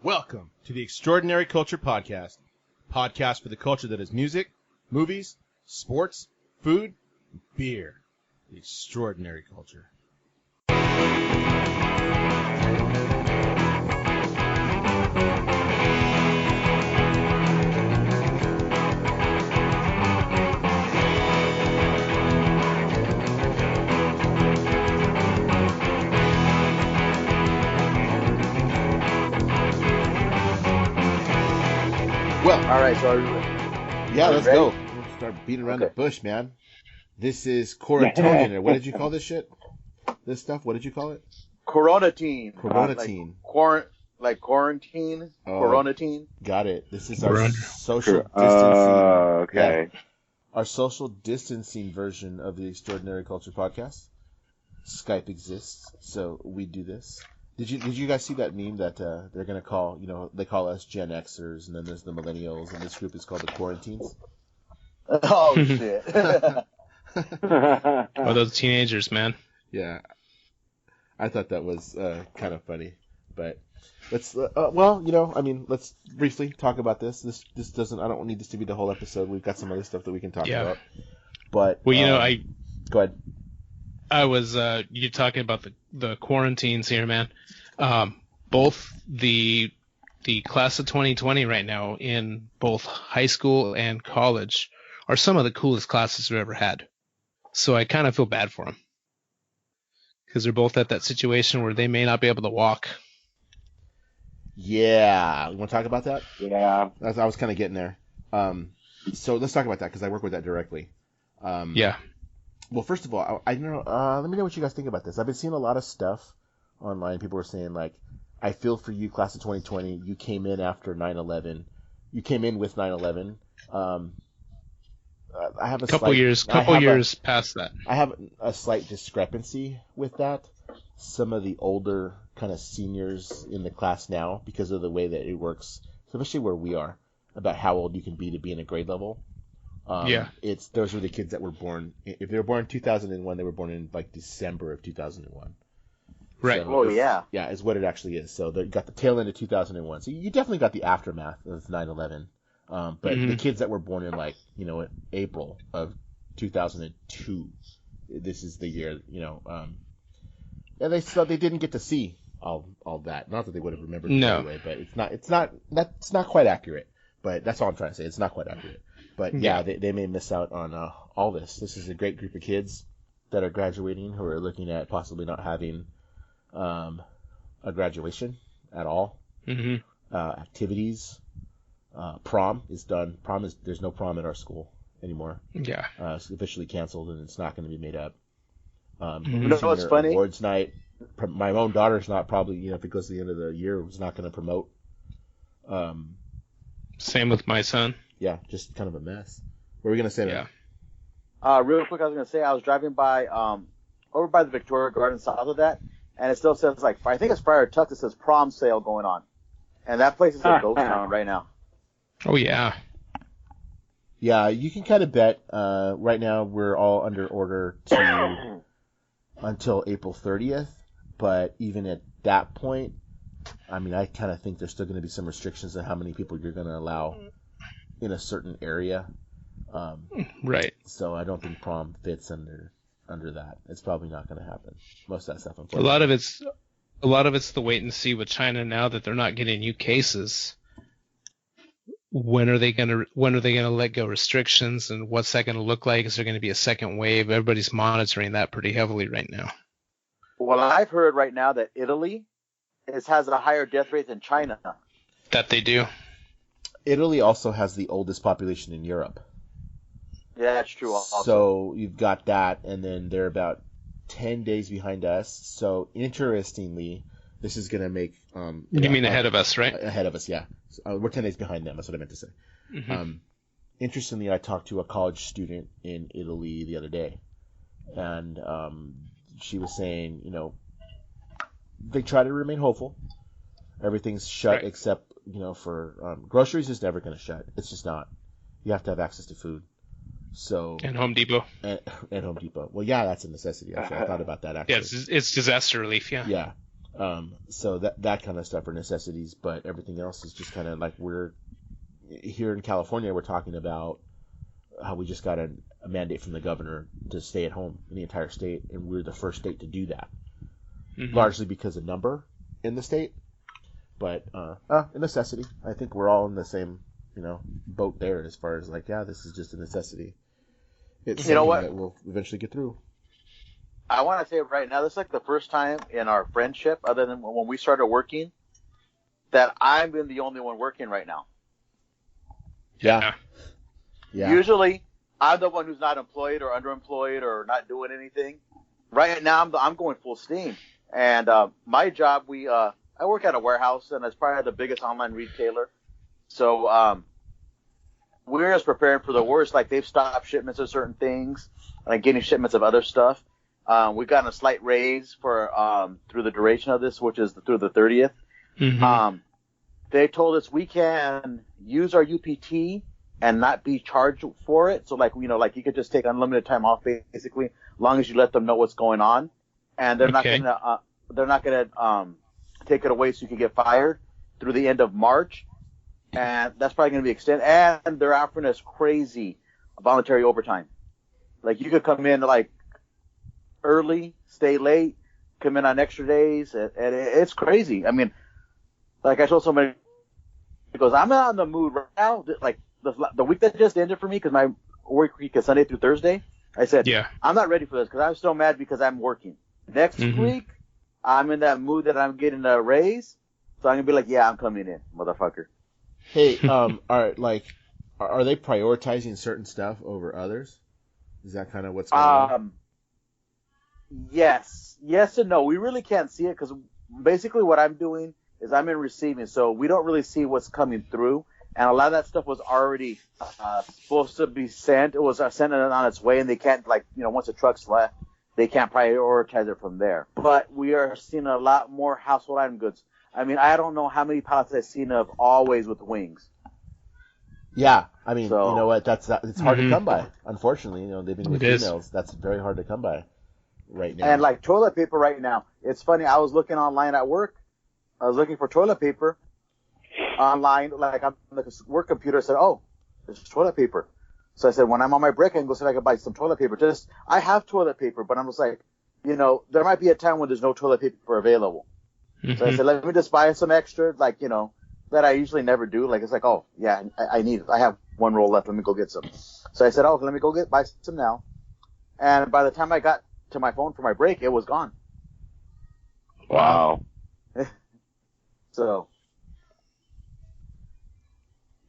Welcome to the Extraordinary Culture Podcast. Podcast for the culture that is music, movies, sports, food, beer. The Extraordinary Culture. Well, all right, so let's go. We'll start beating around the bush, man. This is Coratonian, or what did you call this shit? This stuff? What did you call it? Coronatine. Coronatine. Like quarantine. Coronatine. Got it. This is our social distancing. Okay. Yeah, our social distancing version of the Extraordinary Culture Podcast. Skype exists, so we do this. Did you guys see that meme that they're gonna call, they call us Gen Xers, and then there's the millennials, and this group is called the Quarantines? Oh shit! Oh, those teenagers, man. Yeah, I thought that was kind of funny, but let's let's briefly talk about this. This doesn't. I don't need this to be the whole episode. We've got some other stuff that we can talk about. But well, go ahead. I was you talking about the quarantines here, man. Both the class of 2020 right now in both high school and college are some of the coolest classes we've ever had. So I kind of feel bad for them because they're both at that situation where they may not be able to walk. Yeah, you want to talk about that? Yeah, I was kind of getting there. So let's talk about that because I work with that directly. Yeah. Well, first of all, let me know what you guys think about this. I've been seeing a lot of stuff online. People were saying, like, I feel for you, class of 2020. You came in after 9/11. You came in with 9/11. I have a couple years past that. I have a slight discrepancy with that. Some of the older kind of seniors in the class now, because of the way that it works, especially where we are, about how old you can be to be in a grade level. Those were the kids that were born. If they were born in 2001, they were born in like December of 2001. Right. So yeah, is what it actually is. So you got the tail end of 2001. So you definitely got the aftermath of 9/11. But the kids that were born in April of 2002, this is the year, and they didn't get to see all that. Not that they would have remembered it anyway, but that's not quite accurate. But that's all I'm trying to say. It's not quite accurate. But they may miss out on all this. This is a great group of kids that are graduating who are looking at possibly not having a graduation at all. Mm-hmm. Activities. Prom is done. There's no prom at our school anymore. Yeah. It's officially canceled and it's not going to be made up. You know what's funny? Awards night. My own daughter's not probably, if it goes to the end of the year, was not going to promote. Same with my son. Yeah, just kind of a mess. What were we going to say? Yeah. Real quick, I was going to say, I was driving by, over by the Victoria Garden south of that, and it still says, I think it's Friar Tuck, it says prom sale going on. And that place is a ghost town right now. Oh, yeah. Yeah, you can kind of bet. Right now, we're all under order until April 30th. But even at that point, I kind of think there's still going to be some restrictions on how many people you're going to allow in a certain area. Right. So I don't think prom fits under that. It's probably not going to happen. Most of that stuff. A lot of it's the wait and see with China now that they're not getting new cases. When are they gonna let go restrictions, and what's that gonna look like? Is there gonna be a second wave? Everybody's monitoring that pretty heavily right now. Well, I've heard right now that Italy has a higher death rate than China. That they do. Italy also has the oldest population in Europe. Yeah, that's true. Also. So you've got that, and then they're about 10 days behind us. So interestingly, this is going to make... you mean ahead of us, right? Ahead of us, yeah. We're 10 days behind them. That's what I meant to say. Mm-hmm. Interestingly, I talked to a college student in Italy the other day, and she was saying, they try to remain hopeful. Everything's shut except, for groceries is never going to shut. It's just not. You have to have access to food. So and Home Depot. And Home Depot. Well, yeah, that's a necessity. Actually, I thought about that. Actually, yeah, it's disaster relief. Yeah. Yeah. So that kind of stuff are necessities, but everything else is just kind of like we're here in California. We're talking about how we just got a mandate from the governor to stay at home in the entire state, and we're the first state to do that, largely because of number in the state. But a necessity. I think we're all in the same boat there as far as like, yeah, this is just a necessity. It's something that we'll eventually get through. I want to say right now, this is like the first time in our friendship, other than when we started working, that I've been the only one working right now. Yeah. Usually, I'm the one who's not employed or underemployed or not doing anything. Right now, I'm going full steam. And my job, I work at a warehouse, and it's probably the biggest online retailer. So we're just preparing for the worst. Like, they've stopped shipments of certain things, like getting shipments of other stuff. We've gotten a slight raise for through the duration of this, which is through the 30th. They told us we can use our UPT and not be charged for it. So like you could just take unlimited time off basically, as long as you let them know what's going on, and they're not gonna take it away so you can get fired through the end of March, and that's probably gonna be extended. And they're offering us crazy voluntary overtime. Like you could come in like early, stay late, come in on extra days, and it's crazy. I mean, like I told somebody, because I'm not in the mood right now. Like the week that just ended for me, because my work week is Sunday through Thursday. I said, I'm not ready for this because I'm still mad because I'm working. Next week, I'm in that mood that I'm getting a raise, so I'm gonna be like, yeah, I'm coming in, motherfucker. Hey, are they prioritizing certain stuff over others? Is that kind of what's going on? Yes and no. We really can't see it because basically what I'm doing is I'm in receiving, so we don't really see what's coming through. And a lot of that stuff was already supposed to be sent. It was sent on its way, and they can't, once the truck's left, they can't prioritize it from there. But we are seeing a lot more household item goods. I mean, I don't know how many pallets I've seen of Always with wings. Yeah, I mean, you know what? It's hard to come by. Unfortunately, they've been with emails. That's very hard to come by right now. And like toilet paper right now, it's funny. I was looking online at work. I was looking for toilet paper online, like on the work computer. I said, "Oh, there's toilet paper." So I said, when I'm on my break, I can go see if I can buy some toilet paper. I have toilet paper, but I'm just like, there might be a time when there's no toilet paper available. So I said, let me just buy some extra, that I usually never do. Like, it's like, oh, yeah, I need it. I have one roll left. Let me go get some. So I said, oh, let me go buy some now. And by the time I got to my phone for my break, it was gone. Wow. So.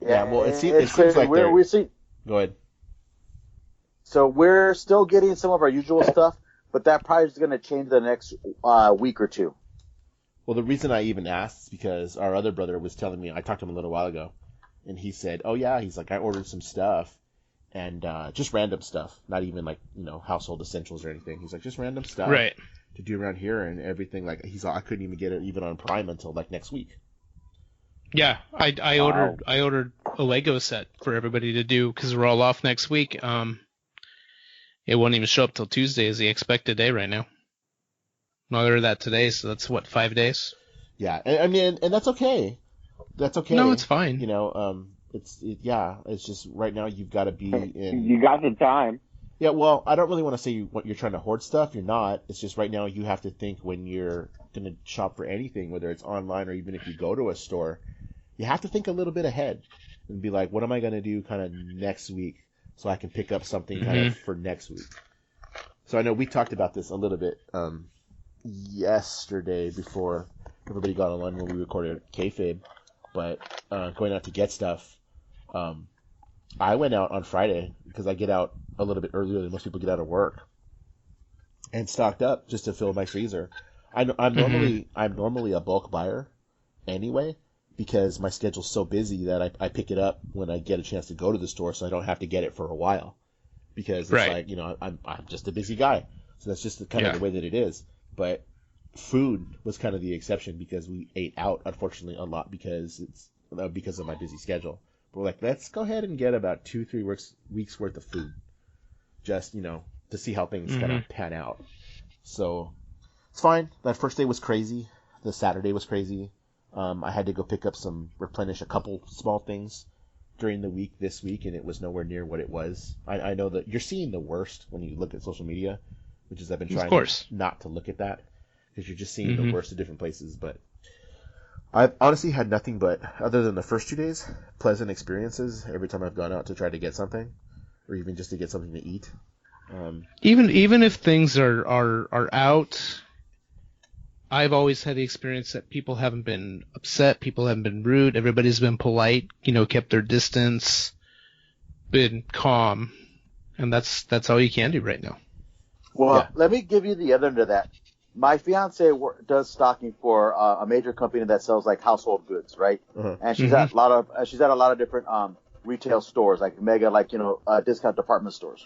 Yeah, well, it seems like we see. Go ahead. So we're still getting some of our usual stuff, but that probably is going to change the next week or two. Well, the reason I even asked is because our other brother was telling me, I talked to him a little while ago, and he said, oh yeah, he's like, I ordered some stuff, and just random stuff, not even like, household essentials or anything. He's like, just random stuff to do around here and everything. Like, he's like, I couldn't even get it even on Prime until like next week. Yeah, I ordered a Lego set for everybody to do because we're all off next week. It won't even show up till Tuesday is the expected day right now. I ordered that today, so that's 5 days. Yeah, and that's okay. That's okay. No, it's fine. It's just right now you've got to be in. You got the time. Yeah, well, I don't really want to say you're trying to hoard stuff. You're not. It's just right now you have to think when you're going to shop for anything, whether it's online or even if you go to a store, you have to think a little bit ahead and be like, what am I going to do kind of next week so I can pick up something kind of for next week. So I know we talked about this a little bit yesterday before everybody got online when we recorded Kayfabe, but going out to get stuff, I went out on Friday because I get out a little bit earlier than most people get out of work and stocked up just to fill my freezer. I'm normally a bulk buyer anyway because my schedule's so busy that I pick it up when I get a chance to go to the store so I don't have to get it for a while because it's like, I'm just a busy guy. So that's just kind of the way that it is. But food was kind of the exception because we ate out, unfortunately, a lot because of my busy schedule. But we're like, let's go ahead and get about 2-3 weeks worth of food, just to see how things kind of pan out. So it's fine. That first day was crazy. The Saturday was crazy. I had to go replenish a couple small things during the week this week, and it was nowhere near what it was. I know that you're seeing the worst when you look at social media, which is I've been trying not to look at that because you're just seeing the worst of different places. But I've honestly had nothing but, other than the first 2 days, pleasant experiences every time I've gone out to try to get something, or even just to get something to eat. Even if things are out, I've always had the experience that people haven't been upset, people haven't been rude, everybody's been polite, kept their distance, been calm, and that's all you can do right now. Well, Let me give you the other end of that. My fiance does stocking for a major company that sells like household goods, right? Uh-huh. And she's at a lot of different retail stores, like mega, discount department stores.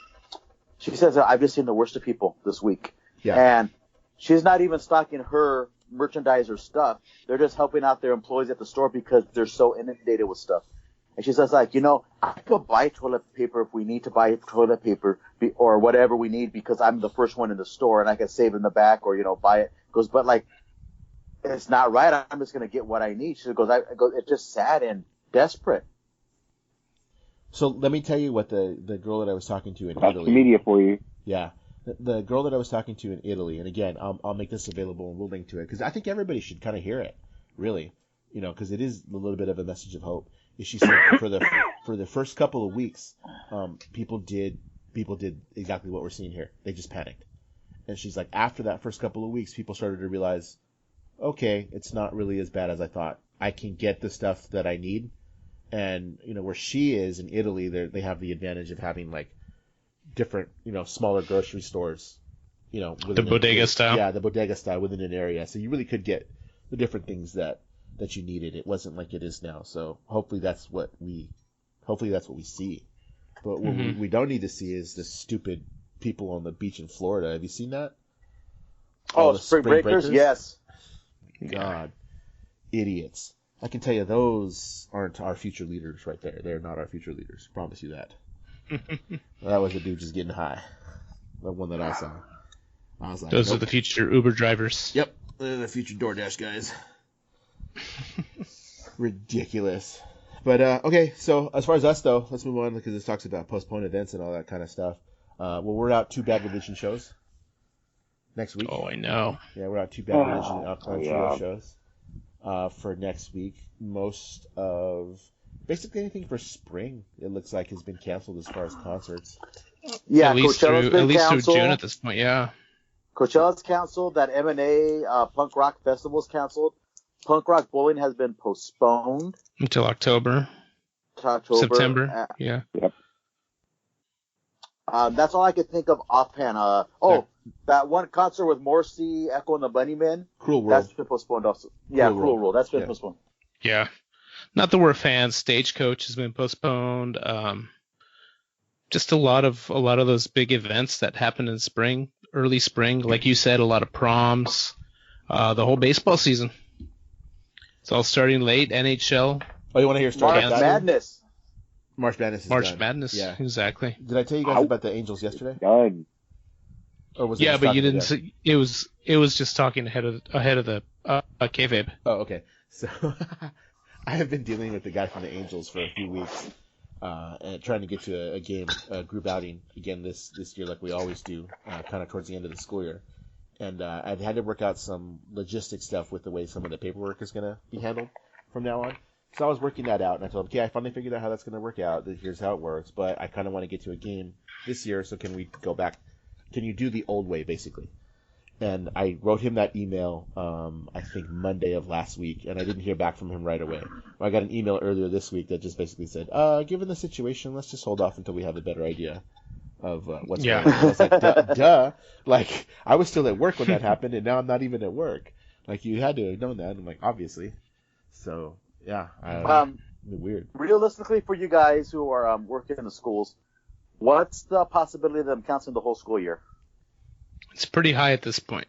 She says that I've just seen the worst of people this week. Yeah. And she's not even stocking her merchandise or stuff. They're just helping out their employees at the store because they're so inundated with stuff. And she says, I could buy toilet paper if we need to buy toilet paper or whatever we need because I'm the first one in the store and I can save in the back or, buy it. Goes, but it's not right. I'm just going to get what I need. She goes, it's just sad and desperate. So let me tell you what the girl that I was talking to in That's Italy. media for you. Yeah. The girl that I was talking to in Italy, and again, I'll make this available and we'll link to it because I think everybody should kind of hear it, really, because it is a little bit of a message of hope. She said for the first couple of weeks, people did exactly what we're seeing here. They just panicked, and she's like, after that first couple of weeks, people started to realize, okay, it's not really as bad as I thought. I can get the stuff that I need, and where she is in Italy, they have the advantage of having different, smaller grocery stores, the bodega style. Yeah, the bodega style within an area. So you really could get the different things that you needed. It wasn't like it is now. So hopefully that's what we see. But what we don't need to see is the stupid people on the beach in Florida. Have you seen that? Oh, spring breakers? Yes. God, idiots. I can tell you those aren't our future leaders right there. They're not our future leaders. Promise you that. That was a dude just getting high. The one that I saw. I was like, those are the future Uber drivers. Yep, they're the future DoorDash guys. Ridiculous. But okay, so as far as us though, let's move on because this talks about postponed events and all that kind of stuff. We're out 2 Bad Religion shows next week. Oh, I know. Yeah, we're out 2 Bad Religion and Alkaline Trio shows for next week. Most of basically anything for spring, it looks like, has been canceled as far as concerts. Yeah, at least through June at this point. Yeah, Coachella's canceled. That M&A punk rock festival's canceled. Punk rock bowling has been postponed until October. September. Yeah. Yep. That's all I could think of offhand. That one concert with Morrissey, Echo and the Bunnymen. Cruel World. That's been postponed also. Yeah, Cruel World. That's been postponed. Yeah. Not that we're fans. Stagecoach has been postponed. Just a lot of those big events that happen in spring, early spring. Like you said, a lot of proms. The whole baseball season. It's all starting late. NHL. Oh, you want to hear story March Madness? March Madness is March done. Madness. Yeah, exactly. Did I tell you guys about the Angels yesterday? Done. Or was but you didn't. It was just talking ahead of the kayfabe. Oh, okay. So I have been dealing with the guy from the Angels for a few weeks, and trying to get to a game, a group outing again this year, like we always do, kind of towards the end of the school year. And I've had to work out some logistic stuff with the way some of the paperwork is going to be handled from now on. So I was working that out, and I told him, okay, I finally figured out how that's going to work out. Here's how it works. But I kind of want to get to a game this year, so can we go back? Can you do the old way, basically? And I wrote him that email, I think Monday of last week, and I didn't hear back from him right away. I got an email earlier this week that just basically said, given the situation, let's just hold off until we have a better idea of what's going on. I was like, duh. Like, I was still at work when that happened, and now I'm not even at work. Like, you had to have known that. I'm like, obviously. So, yeah. Weird. Realistically, for you guys who are working in the schools, what's the possibility of them canceling the whole school year? It's pretty high at this point.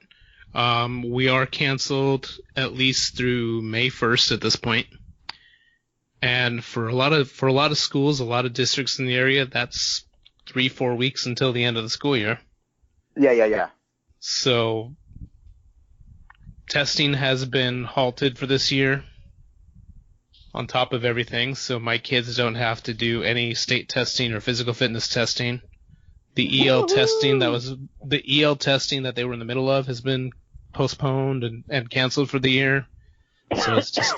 We are canceled at least through May 1st at this point. And for a lot of schools, a lot of districts in the area, that's 3-4 weeks until the end of the school year. Yeah. So testing has been halted for this year on top of everything, so my kids don't have to do any state testing or physical fitness testing. The EL testing that they were in the middle of has been postponed and canceled for the year. So it's just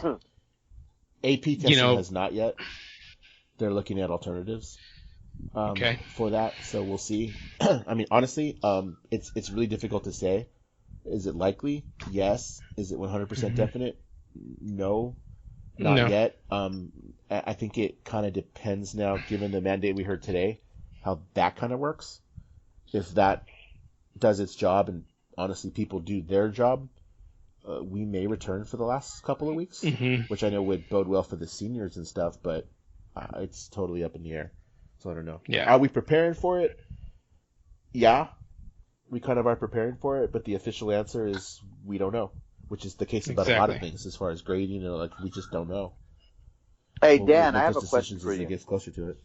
AP testing has not yet. They're looking at alternatives for that, so we'll see. I mean, honestly, it's really difficult to say. Is it likely? Yes. Is it 100% definite? No. Not yet. I think it kind of depends now, given the mandate we heard today, how that kind of works. If that does its job and honestly people do their job, we may return for the last couple of weeks, which I know would bode well for the seniors and stuff, but it's totally up in the air. So I don't know. Yeah. Are we preparing for it? Yeah. We kind of are preparing for it, but the official answer is we don't know, which is the case about a lot of things as far as grading. We just don't know. Hey, Dan, I have a question for you. As it gets closer to it.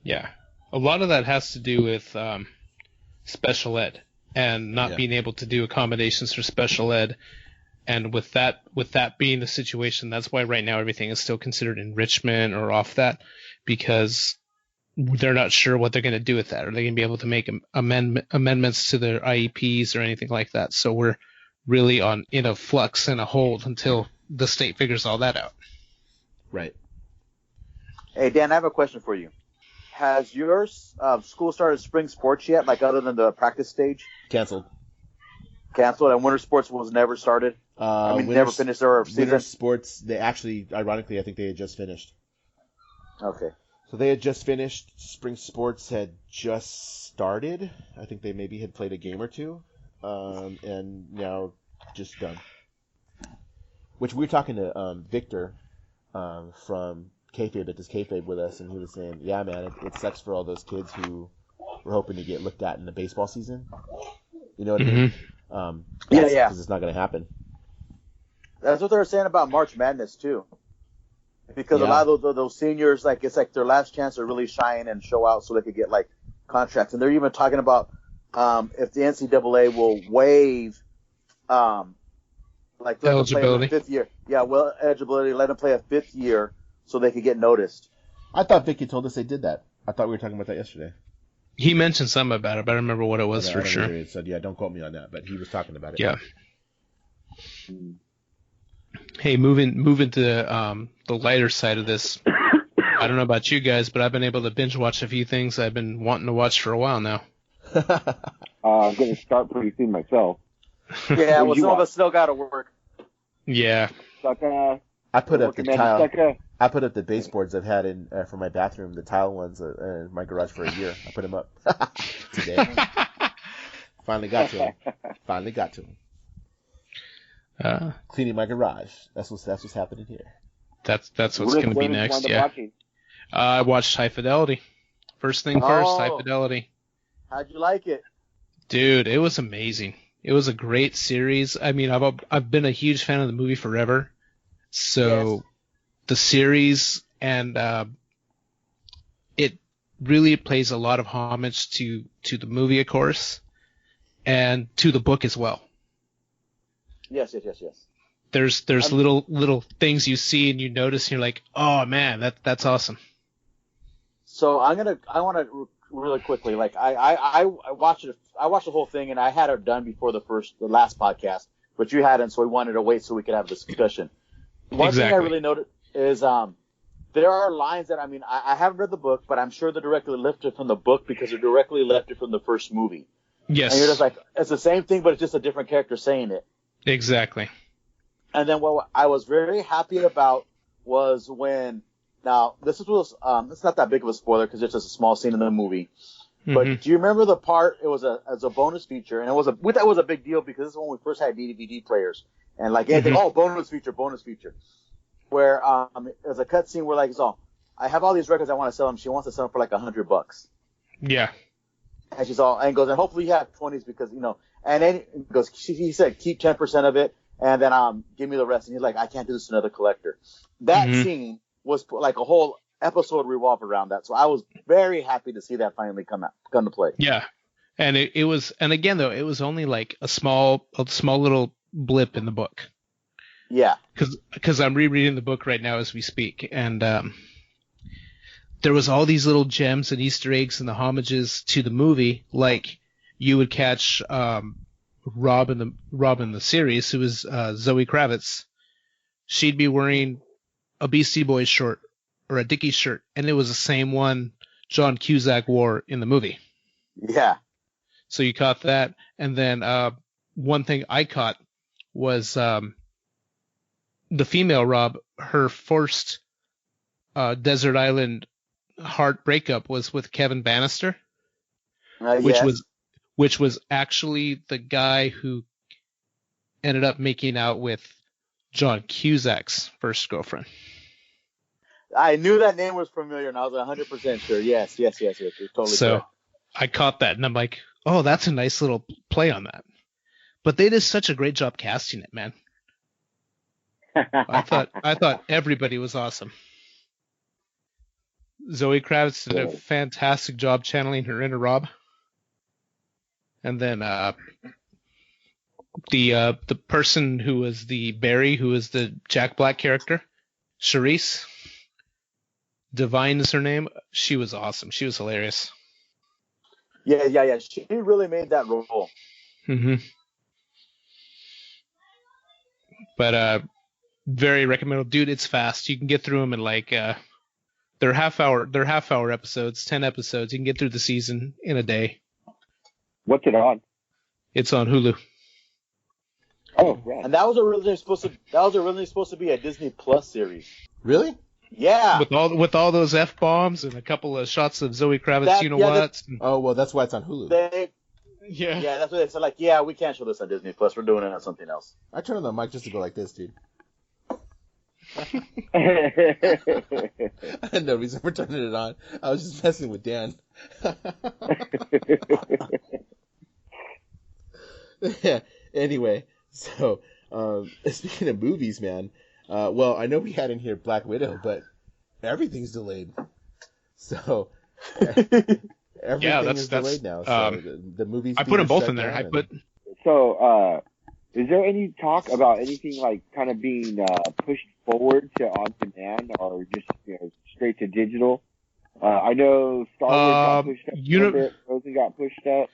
Yeah. A lot of that has to do with special ed and not being able to do accommodations for special ed. And with that being the situation, that's why right now everything is still considered enrichment or off that, because they're not sure what they're going to do with that. Are they going to be able to make amendments to their IEPs or anything like that? So we're really in a flux and a hold until the state figures all that out. Right. Hey, Dan, I have a question for you. Has your school started spring sports yet, like other than the practice stage? Canceled, and winter sports was never started? Never finished their season? Winter sports, they actually, ironically, I think they had just finished. Okay. So they had just finished. Spring sports had just started. I think they maybe had played a game or two, and now just done. Which we were talking to Victor from Kayfabe that does Kayfabe with us, and he was saying, yeah, man, it sucks for all those kids who were hoping to get looked at in the baseball season. You know what I mean? Because it's not going to happen. That's what they were saying about March Madness, too. Because a lot of those seniors, it's like their last chance to really shine and show out so they could get, contracts. And they're even talking about if the NCAA will waive, eligibility. A fifth year. Yeah, eligibility, let them play a fifth year so they could get noticed. I thought Vicky told us they did that. I thought we were talking about that yesterday. He mentioned something about it, but I don't remember what it was for sure. He said, don't quote me on that, but he was talking about it. Yeah. Hey, moving to the lighter side of this. I don't know about you guys, but I've been able to binge watch a few things I've been wanting to watch for a while now. I'm going to start pretty soon myself. Yeah, well, some of us still got to work. Yeah. I put up the tile. I put up the baseboards I've had in for my bathroom, the tile ones in my garage for a year. I put them up today. Finally got to them. Cleaning my garage. That's what's happening here. That's what's going to be next. Yeah. I watched High Fidelity. First thing first, High Fidelity. How'd you like it? Dude, it was amazing. It was a great series. I mean, I've been a huge fan of the movie forever. So the series and it really pays a lot of homage to the movie, of course, and to the book as well. Yes. There's little things you see and you notice and you're like, oh man, that's awesome. So I want to really quickly, I watched it. I watched the whole thing and I had it done before the last podcast, but you hadn't, so we wanted to wait so we could have a discussion. One thing I really noticed is there are lines that, I haven't read the book, but I'm sure they're directly lifted from the book because they're directly lifted from the first movie. Yes. And you're just like, it's the same thing, but it's just a different character saying it. Exactly. And then what I was very happy about was when, now this was, it's not that big of a spoiler because it's just a small scene in the movie. But do you remember the part? It was as a bonus feature, and we thought it was a big deal because this is when we first had DVD players, and anything, bonus feature, where it was a cutscene where I have all these records I want to sell them. She wants to sell them for $100. Yeah. And she's and goes, and hopefully you have 20s because and then he goes, he said keep 10% of it, and then give me the rest. And he's like, I can't do this to another collector. That scene was a whole episode revolved around that. So I was very happy to see that finally come to play. Yeah. And it was, and again though, it was only a small little blip in the book. Yeah. Because I'm rereading the book right now as we speak, and there was all these little gems and Easter eggs and the homages to the movie, like you would catch Rob in the series, who was Zoe Kravitz. She'd be wearing a Beastie Boys shirt or a Dickies shirt, and it was the same one John Cusack wore in the movie. Yeah. So you caught that, and then one thing I caught was the female Rob, her first desert island heart breakup was with Kevin Bannister, which was actually the guy who ended up making out with John Cusack's first girlfriend. I knew that name was familiar, and I was 100% sure. Yes, you're totally so correct. I caught that, and I'm like, oh, that's a nice little play on that. But they did such a great job casting it, man. I thought everybody was awesome. Zoe Kravitz did a fantastic job channeling her inner Rob. And then the person who was the Barry, who was the Jack Black character, Charisse, Divine is her name. She was awesome. She was hilarious. Yeah. She really made that role. Mm-hmm. But very recommendable, dude. It's fast. You can get through them in like they're half hour episodes, 10 episodes. You can get through the season in a day. What's it on? It's on Hulu. Oh, right. And that was originally supposed to be a Disney Plus series. Really? Yeah. With all those F-bombs and a couple of shots of Zoe Kravitz, what? Oh, well, that's why it's on Hulu. Yeah, that's what they said. Like, yeah, we can't show this on Disney Plus. We're doing it on something else. I turned on the mic just to go like this, dude. I had no reason for turning it on. I was just messing with Dan. Yeah. Anyway, so speaking of movies, man. Well, I know we had in here Black Widow, but everything's delayed. So everything is delayed now. So the movies. I put them both in there. So, is there any talk about anything like kind of being pushed forward to on demand or just straight to digital? I know Star Wars got pushed up a little bit. Frozen got pushed up.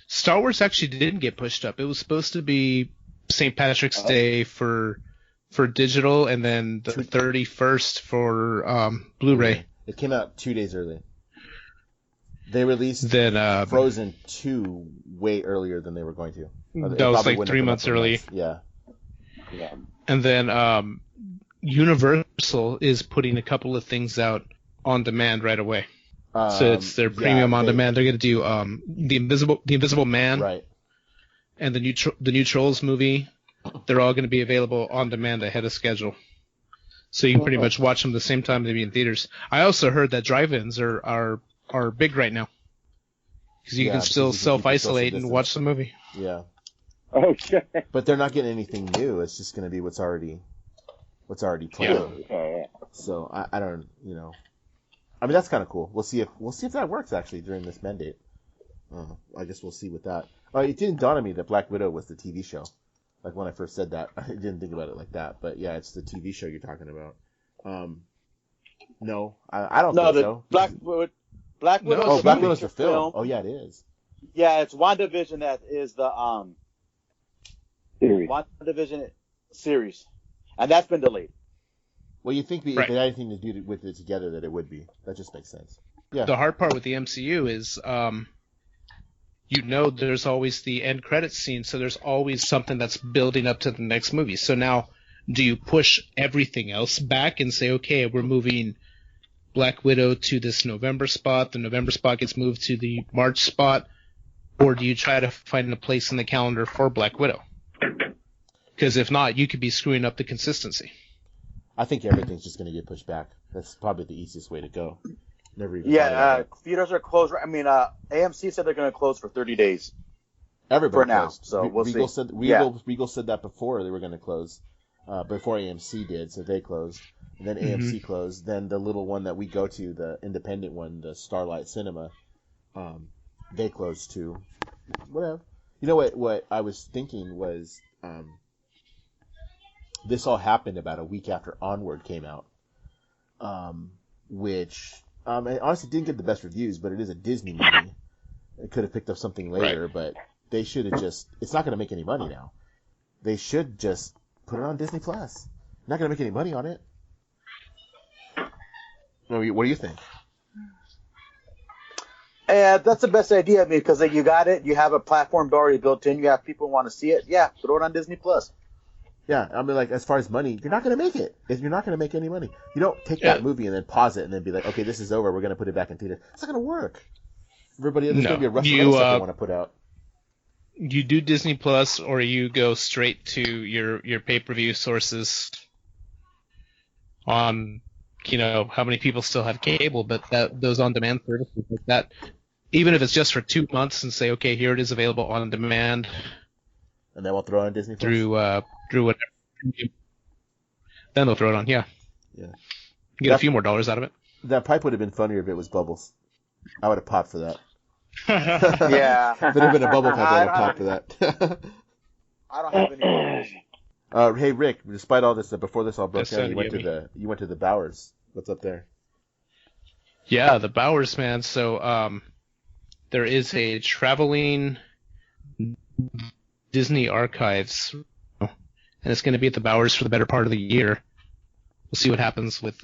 Star Wars actually didn't get pushed up. It was supposed to be St. Patrick's Day for digital, and then the 31st for Blu-ray. It came out 2 days early. They released Frozen 2 way earlier than they were going to. That was like 3 months early. Yeah. And then Universal is putting a couple of things out on demand right away. So it's their premium on demand. They're going to do the Invisible Man, right, and the new Trolls movie. They're all going to be available on demand ahead of schedule. So you can pretty much watch them the same time they be in theaters. I also heard that drive-ins are big right now because you can still self-isolate and watch the movie. Yeah. Oh shit! But they're not getting anything new. It's just going to be what's already playing. Yeah. So I don't, I mean, that's kind of cool. We'll see if that works actually during this mandate. I guess we'll see with that. It didn't dawn on me that Black Widow was the TV show. Like when I first said that, I didn't think about it like that. But yeah, it's the TV show you're talking about. No, I don't think so. Black Widow. Black Widow's the film. Oh yeah, it is. Yeah, it's WandaVision that is the series. WandaVision series, and that's been delayed. Well, you think if it had anything to do with it together, that it would be. That just makes sense. Yeah. The hard part with the MCU is, there's always the end credits scene, so there's always something that's building up to the next movie. So now, do you push everything else back and say, okay, we're moving Black Widow to this November spot, the November spot gets moved to the March spot, or do you try to find a place in the calendar for Black Widow? Because if not, you could be screwing up the consistency. I think everything's just going to get pushed back. That's probably the easiest way to go. Never even. Theaters are closed. I mean, AMC said they're going to close for 30 days. Everybody for now, closed. so we'll Regal see. Regal said that before they were going to close, before AMC did, so they closed. And then AMC closed. Then the little one that we go to, the independent one, the Starlight Cinema, they closed too. Whatever. You know what I was thinking was, this all happened about a week after Onward came out, which it honestly didn't get the best reviews, but it is a Disney movie. It could have picked up something later, but they should have just. It's not going to make any money now. They should just put it on Disney Plus. Not going to make any money on it. What do you think? That's the best idea because you got it. You have a platform already built in. You have people who want to see it. Yeah, throw it on Disney Plus. Yeah, I mean, like, as far as money, you're not going to make it. You're not going to make any money. You don't take that movie and then pause it and then be like, okay, this is over. We're going to put it back in theater. It's not going to work. Everybody, there's going to be a rush of stuff they want to put out. You do Disney Plus, or you go straight to your pay-per-view sources on, how many people still have cable, but those on-demand services like that, even if it's just for 2 months, and say, okay, here it is available on demand. And then we'll throw it on Disney Plus? Through whatever. Then they'll throw it on, yeah. Yeah. You get a few more dollars out of it. That pipe would have been funnier if it was Bubbles. I would have popped for that. Yeah. If it had been a bubble pipe, I would have popped for that. I don't have any. Hey Rick, despite all this, before this all broke down, you went to the Bowers. What's up there? Yeah, the Bowers, man. So there is a traveling Disney Archives, and it's going to be at the Bowers for the better part of the year. We'll see what happens with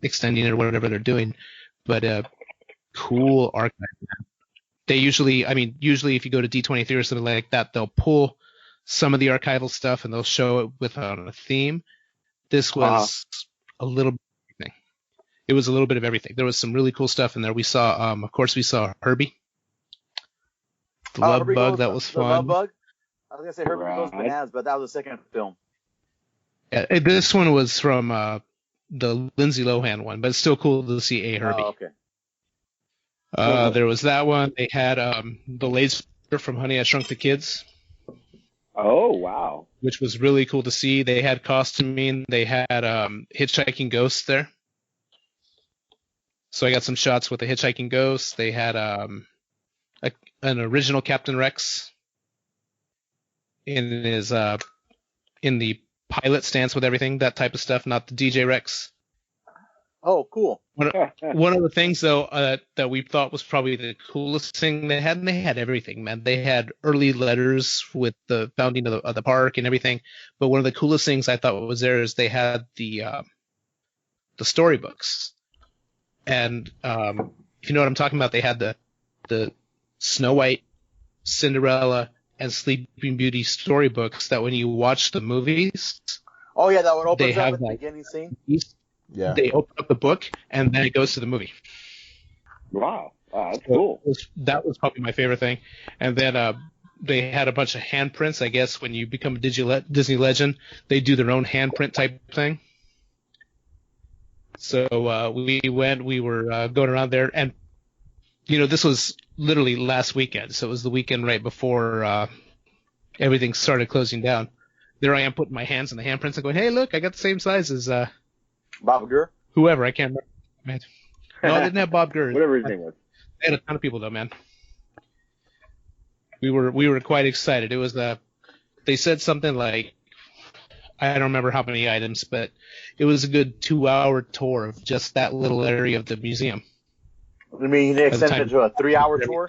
extending it or whatever they're doing, but cool archive, man. They usually if you go to D23 or something like that, they'll pull some of the archival stuff and they'll show it with a theme. This was a little bit of everything. It was a little bit of everything. There was some really cool stuff in there. We saw, of course, Herbie. The Love Bug, that was fun. The Love Bug? I was going to say Herbie Goes Bananas, but that was the second film. Yeah, this one was from the Lindsay Lohan one, but it's still cool to see a Herbie. Oh, okay. There was that one. They had the laser from Honey, I Shrunk the Kids. Oh, wow. Which was really cool to see. They had costuming. They had hitchhiking ghosts there. So I got some shots with the hitchhiking ghosts. They had an original Captain Rex in his in the pilot stance with everything, that type of stuff, not the DJ Rex. Oh, cool. One of the things, though, that we thought was probably the coolest thing they had everything, man. They had early letters with the founding of the park and everything. But one of the coolest things I thought was there is they had the storybooks. And if you know what I'm talking about, they had the Snow White, Cinderella, and Sleeping Beauty storybooks that when you watch the movies... Oh, yeah, that one opens up at the beginning scene? Yeah. They open up the book, and then it goes to the movie. Wow. That's cool. That was probably my favorite thing. And then they had a bunch of handprints. I guess when you become a Disney legend, they do their own handprint type thing. So we were going around there, and this was literally last weekend. So it was the weekend right before everything started closing down. There I am putting my hands in the handprints and going, hey, look, I got the same size as Bob Gurr? Whoever, I can't remember. No, I didn't have Bob Gurr. Whatever his name was. They had a ton of people though, man. We were quite excited. It was they said something like, I don't remember how many items, but it was a good 2-hour tour of just that little area of the museum. You mean they extended it to a 3-hour tour?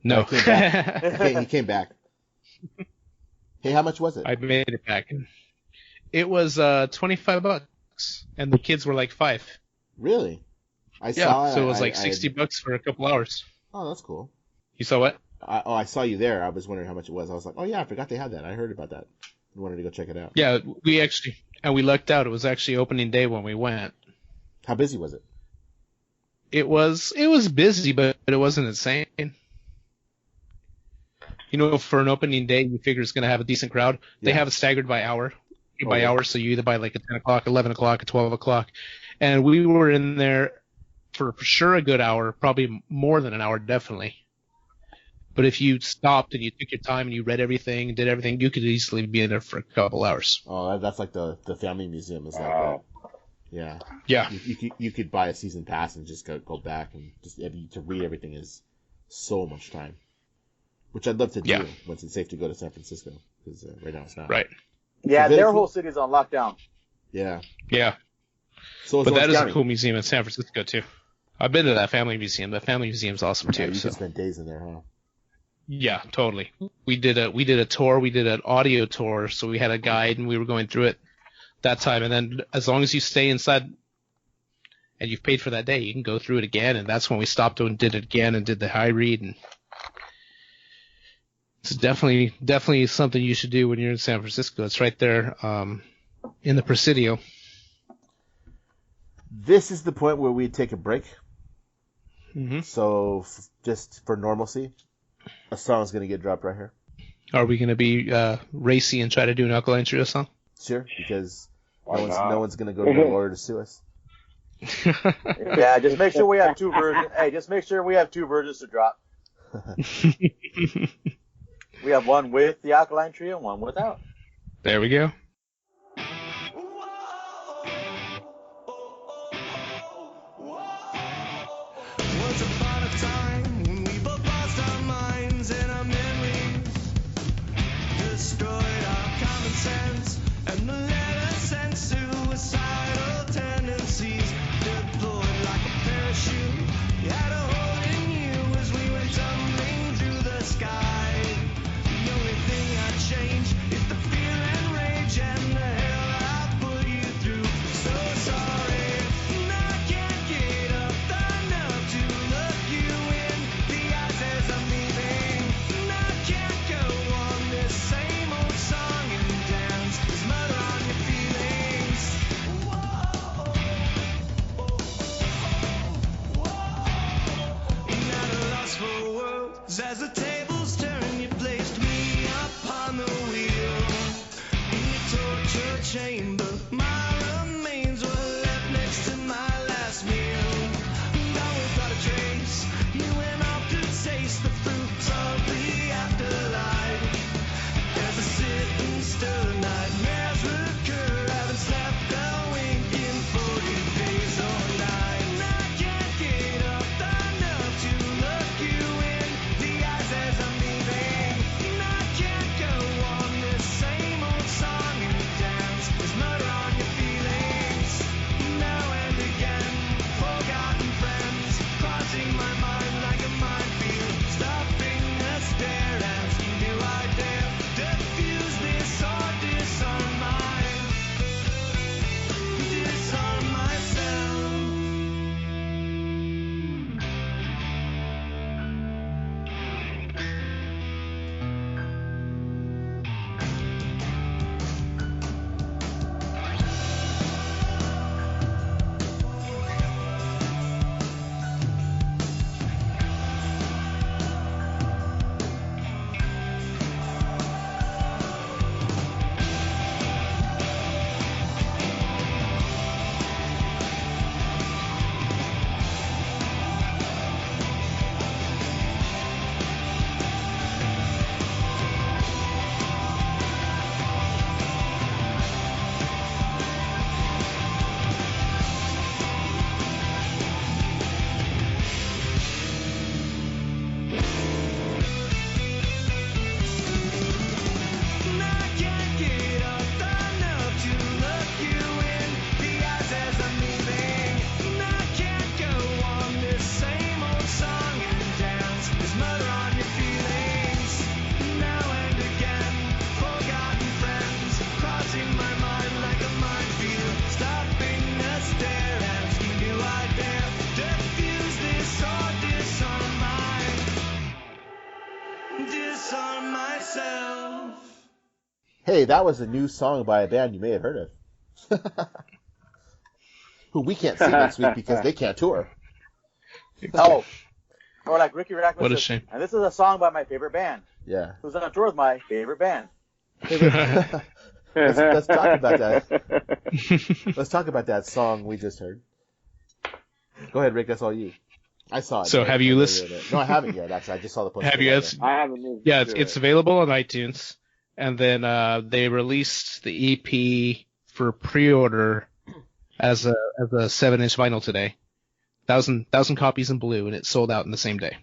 No. He came back. Hey, how much was it? I made it back. It was $25, and the kids were like 5. Really? So it was like $60 for a couple hours. Oh, that's cool. You saw what? I saw you there. I was wondering how much it was. I was like, oh yeah, I forgot they had that. I heard about that. I wanted to go check it out. Yeah, we lucked out. It was actually opening day when we went. How busy was it? It was busy, but it wasn't insane. For an opening day, you figure it's going to have a decent crowd. Yeah. They have it staggered by hour. So you either buy like at 10 o'clock, 11 o'clock, or 12 o'clock. And we were in there for sure a good hour, probably more than an hour, definitely. But if you stopped and you took your time and you read everything, did everything, you could easily be in there for a couple hours. Oh, that's like the family museum is like that. Yeah. Yeah. You could buy a season pass and just go back and just to read everything is so much time. which I'd love to do once it's safe to go to San Francisco, because right now it's not. Right. Yeah, their whole city's on lockdown. Yeah. Yeah. So but that is a cool museum in San Francisco too. I've been to that family museum. That family museum's awesome too. Yeah, you can spend days in there, huh? Yeah, totally. We did a tour. We did an audio tour, so we had a guide and we were going through it that time. And then as long as you stay inside and you've paid for that day, you can go through it again. And that's when we stopped and did it again and did the high read. And it's definitely something you should do when you're in San Francisco. It's right there in the Presidio. This is the point where we take a break. Mm-hmm. So just for normalcy, a song's going to get dropped right here. Are we going to be racy and try to do an Alkaline Trio song? Sure, because no one's going to go to the lawyer to sue us. Yeah, just make sure we have two versions. Hey, just make sure we have two versions to drop. We have one with the Alkaline Trio and one without. There we go. Once upon a time when we both lost our minds and our memories, destroyed our common sense and led us and suicidal tendencies, deployed like a parachute. You had a hold in you as we went tumbling through the sky. The only thing I changed is the fear and rage and the hell I put you through. So sorry, and I can't get up enough to look you in the eyes as I'm leaving. And I can't go on this same old song and dance. There's murder on your feelings. And at a loss for words as the tables turn, you placed me upon the wheel. In your torture chamber, my remains were left next to my last meal. Gone without a trace, you went off to taste the fruits of the afterlife. As I sit and stir, nightmares recur. Haven't slept a wink in 40 days or nights. And I can't get up enough to look you in the eyes as I'm leaving. And I can't go on this same old song and dance. There's murder on your feelings. Now and again, forgotten friends crossing my mind like a minefield. Stopping the stare, asking, do I dare defuse this or disarm myself? And I can't get up enough to look you in the eyes as I'm leaving. And I can't go on this same old song and dance. There's murder on your feelings. Now and again, forgotten friends crossing my mind like a minefield. Stopping the stare, asking, do I dare defuse this or disarm myself? Hey, that was a new song by a band you may have heard of. Who we can't see next week because they can't tour. Oh, or like Ricky Rackman What a says, shame. and this is a song by my favorite band. Yeah. Who's on tour with my favorite band. Let's talk about that. Let's talk about that song we just heard. Go ahead, Rick. That's all you. I saw it. So have you listened? No, I haven't yet. Actually, I just saw the poster. Have you? I haven't listened Yeah, to it's it. available on iTunes, and then they released the EP for pre-order as a 7-inch vinyl today. 1,000 copies in blue, and it sold out in the same day.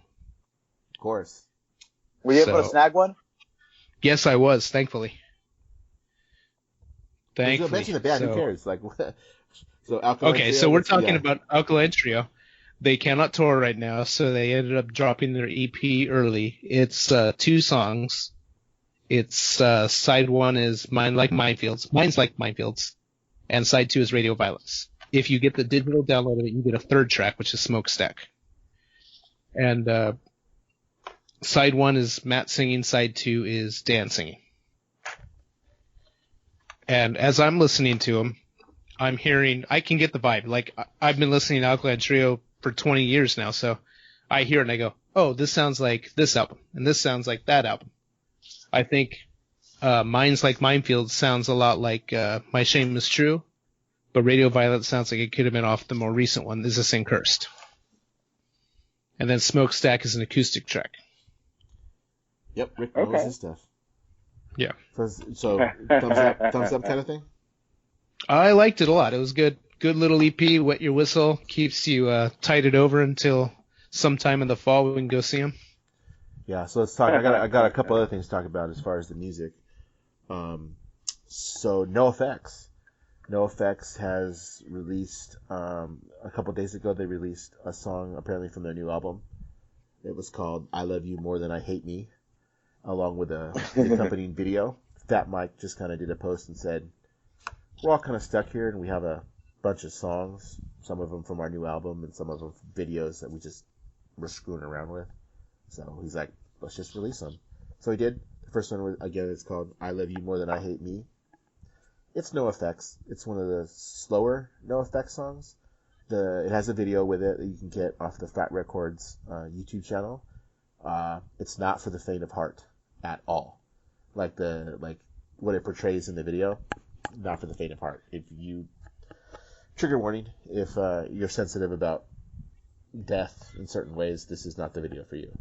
Of course. Were you able to snag one? Yes, I was, thankfully. You mentioned the band. Who cares? Like, so Alkaline Trio, so we're talking about Alkaline Trio. They cannot tour right now, so they ended up dropping their EP early. It's 2 songs. It's side 1 is Mine's Like Minefields, and side 2 is Radio Violence. If you get the digital download of it, you get a 3rd track, which is Smokestack. And side 1 is Matt singing, side 2 is Dan singing. And as I'm listening to them, I'm hearing, I can get the vibe. Like, I've been listening to Alkaline Trio for 20 years now, so I hear it and I go, oh, this sounds like this album, and this sounds like that album. I think Mine's Like Minefield sounds a lot like My Shame Is True, but Radio Violence sounds like it could have been off the more recent one, Is This Ain't Cursed. And then Smokestack is an acoustic track. Yep, Rick knows his stuff. Yeah. So thumbs up kind of thing? I liked it a lot. It was good. Good little EP, Wet Your Whistle, keeps you tided over until sometime in the fall we can go see them. Yeah, so let's talk. I got a couple other things to talk about as far as the music. So NoFX. NoFX has released, a couple days ago, they released a song apparently from their new album. It was called I Love You More Than I Hate Me, along with the accompanying video. Fat Mike just kind of did a post and said, we're all kind of stuck here and we have a bunch of songs, some of them from our new album and some of them videos that we're screwing around with. So he's like, let's just release them. So he did. The first one, again, it's called I Love You More Than I Hate Me. It's NoFX. It's one of the slower NoFX songs. It has a video with it that you can get off the Fat Records YouTube channel. It's not for the faint of heart at all. Like what it portrays in the video, not for the faint of heart. If you trigger warning, if you're sensitive about death in certain ways, this is not the video for you.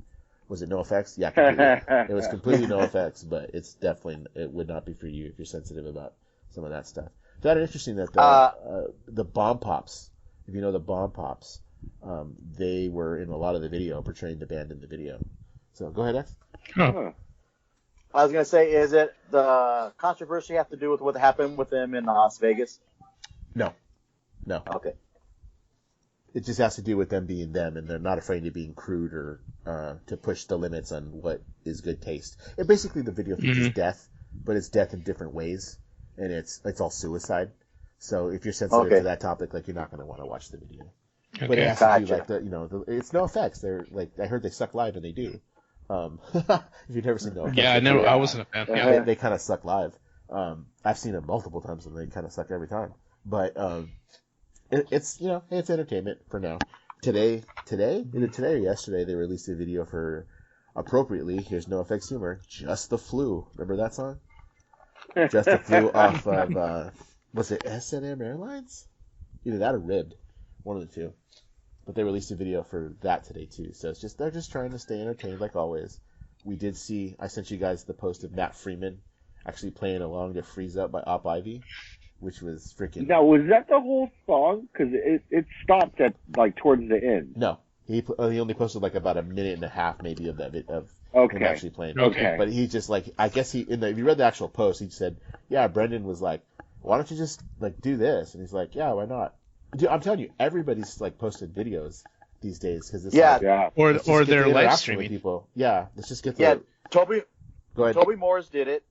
Was it NoFX? Yeah, completely. It was completely NoFX, but it would not be for you if you're sensitive about some of that stuff. That is interesting that the Bomb Pops, if you know the Bomb Pops, they were in a lot of the video, portraying the band in the video. So go ahead, X. Huh. I was going to say, is it the controversy have to do with what happened with them in Las Vegas? No. Okay. It just has to do with them being them, and they're not afraid of being crude or to push the limits on what is good taste. And basically, the video features death, but it's death in different ways, and it's all suicide. So if you're sensitive to that topic, like, you're not going to want to watch the video. Okay. But it has to do like it's NoFX. They're like, I heard they suck live, and they do. If you've never seen NoFX, yeah, I wasn't a fan. Yeah. They kind of suck live. I've seen them multiple times, and they kind of suck every time. But it's entertainment for now. Today or yesterday, they released a video for, appropriately, here's NoFX humor, Just the Flu. Remember that song? Just the Flu off of, was it S&M Airlines? Either that or Ribbed. One of the two. But they released a video for that today too. So they're just trying to stay entertained like always. We did see, I sent you guys the post of Matt Freeman actually playing along to Freeze Up by Op Ivy, which was freaking... Now, was that the whole song? Because it stopped at, like, towards the end. No. He only posted, like, about a minute and a half, maybe, of that of him actually playing. Okay. But he just, like, I guess if you read the actual post, he said, yeah, Brendan was like, why don't you just, like, do this? And he's like, yeah, why not? Dude, I'm telling you, everybody's, like, posted videos these days. Cause it's or they're live streaming. People. Yeah, let's just get the... Toby... Go ahead. Toby Morris did it.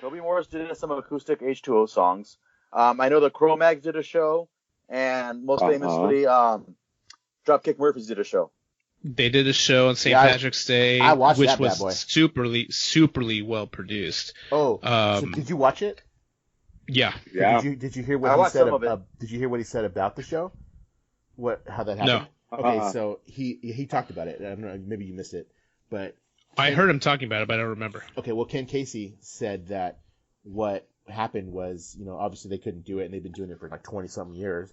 Toby Morris did it in some acoustic H2O songs. I know the Cro-Mags did a show, and most famously, Dropkick Murphys did a show. They did a show on St. Patrick's Day, I watched which that was bad boy. superly well produced. Oh, so did you watch it? Yeah. Did you hear what he said? Did you hear what he said about the show? How that happened? No. Okay, so he talked about it. I don't know, maybe you missed it, but I heard him talking about it, but I don't remember. Okay, well, Ken Casey said that what happened was, obviously they couldn't do it, and they've been doing it for like 20-something years.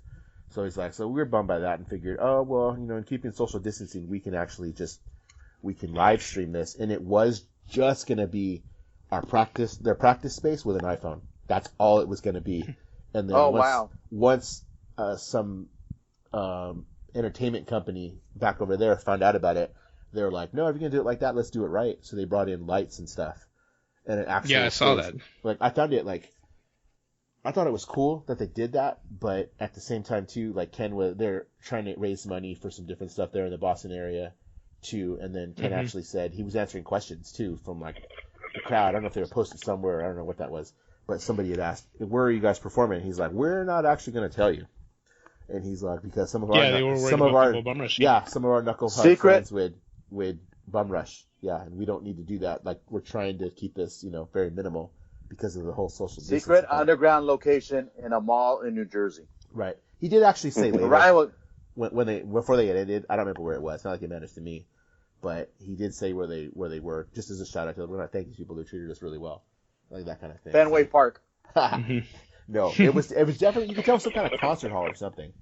So he's like, so we were bummed by that and figured, oh, well, in keeping social distancing, we can live stream this. And it was just going to be their practice space with an iPhone. That's all it was going to be. And then once some entertainment company back over there found out about it, they were like, no, if you're gonna do it like that, let's do it right. So they brought in lights and stuff, and it actually I saw that. Like I thought it was cool that they did that, but at the same time too, like they're trying to raise money for some different stuff there in the Boston area too, and then Ken actually said he was answering questions too from like the crowd. I don't know if they were posted somewhere. I don't know what that was, but somebody had asked, "Where are you guys performing?" And he's like, "We're not actually going to tell you." And he's like, because some of our knucklehead friends would bum rush, and we don't need to do that. Like we're trying to keep this, very minimal because of the whole social distance. Secret underground location in a mall in New Jersey. Right. He did actually say later before they edited. I don't remember where it was. Not like it matters to me, but he did say where they were, just as a shout out to them. We're going to thank these people who treated us really well, like that kind of thing. Fenway Park. No, it was definitely, you could tell it was some kind of concert hall or something.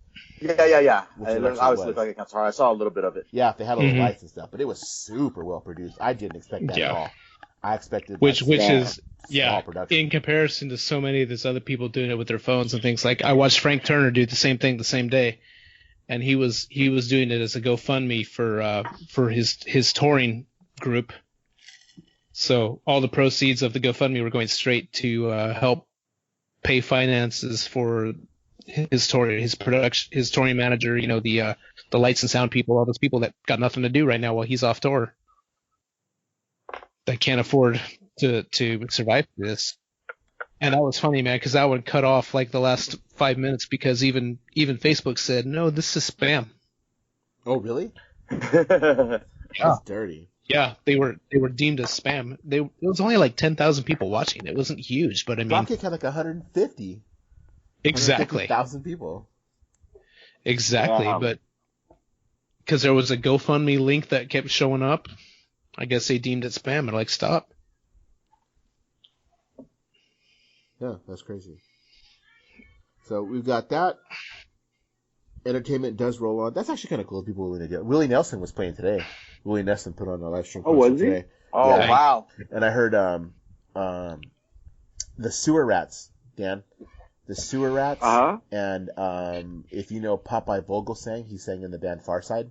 Yeah. It obviously looked like a concert hall. I saw a little bit of it. Yeah, they had all the lights and stuff, but it was super well produced. I didn't expect that at all. I expected which is production. In comparison to so many of these other people doing it with their phones and things. Like I watched Frank Turner do the same thing the same day, and he was doing it as a GoFundMe for his touring group. So all the proceeds of the GoFundMe were going straight to help pay finances for his touring, his production, his touring manager, the lights and sound people, all those people that got nothing to do right now while he's off tour, that can't afford to survive this. And that was funny, man, because that would cut off like the last 5 minutes because even Facebook said, no, this is spam. Oh, really? That's dirty. Yeah, they were deemed as spam. It was only like 10,000 people watching. It wasn't huge, but I mean, Dropkick had like 150. Exactly. 150,000 people. Exactly, but because there was a GoFundMe link that kept showing up, I guess they deemed it spam and like stop. Yeah, that's crazy. So we've got that. Entertainment does roll on. That's actually kind of cool. People willing to do it. Willie Nelson was playing today. Willie Nelson put on a live stream. Oh, was he? Today. Oh, yeah. wow. And I heard the Sewer Rats, Dan. The Sewer Rats. Uh-huh. And if you know Popeye Vogelsang, he sang in the band Farside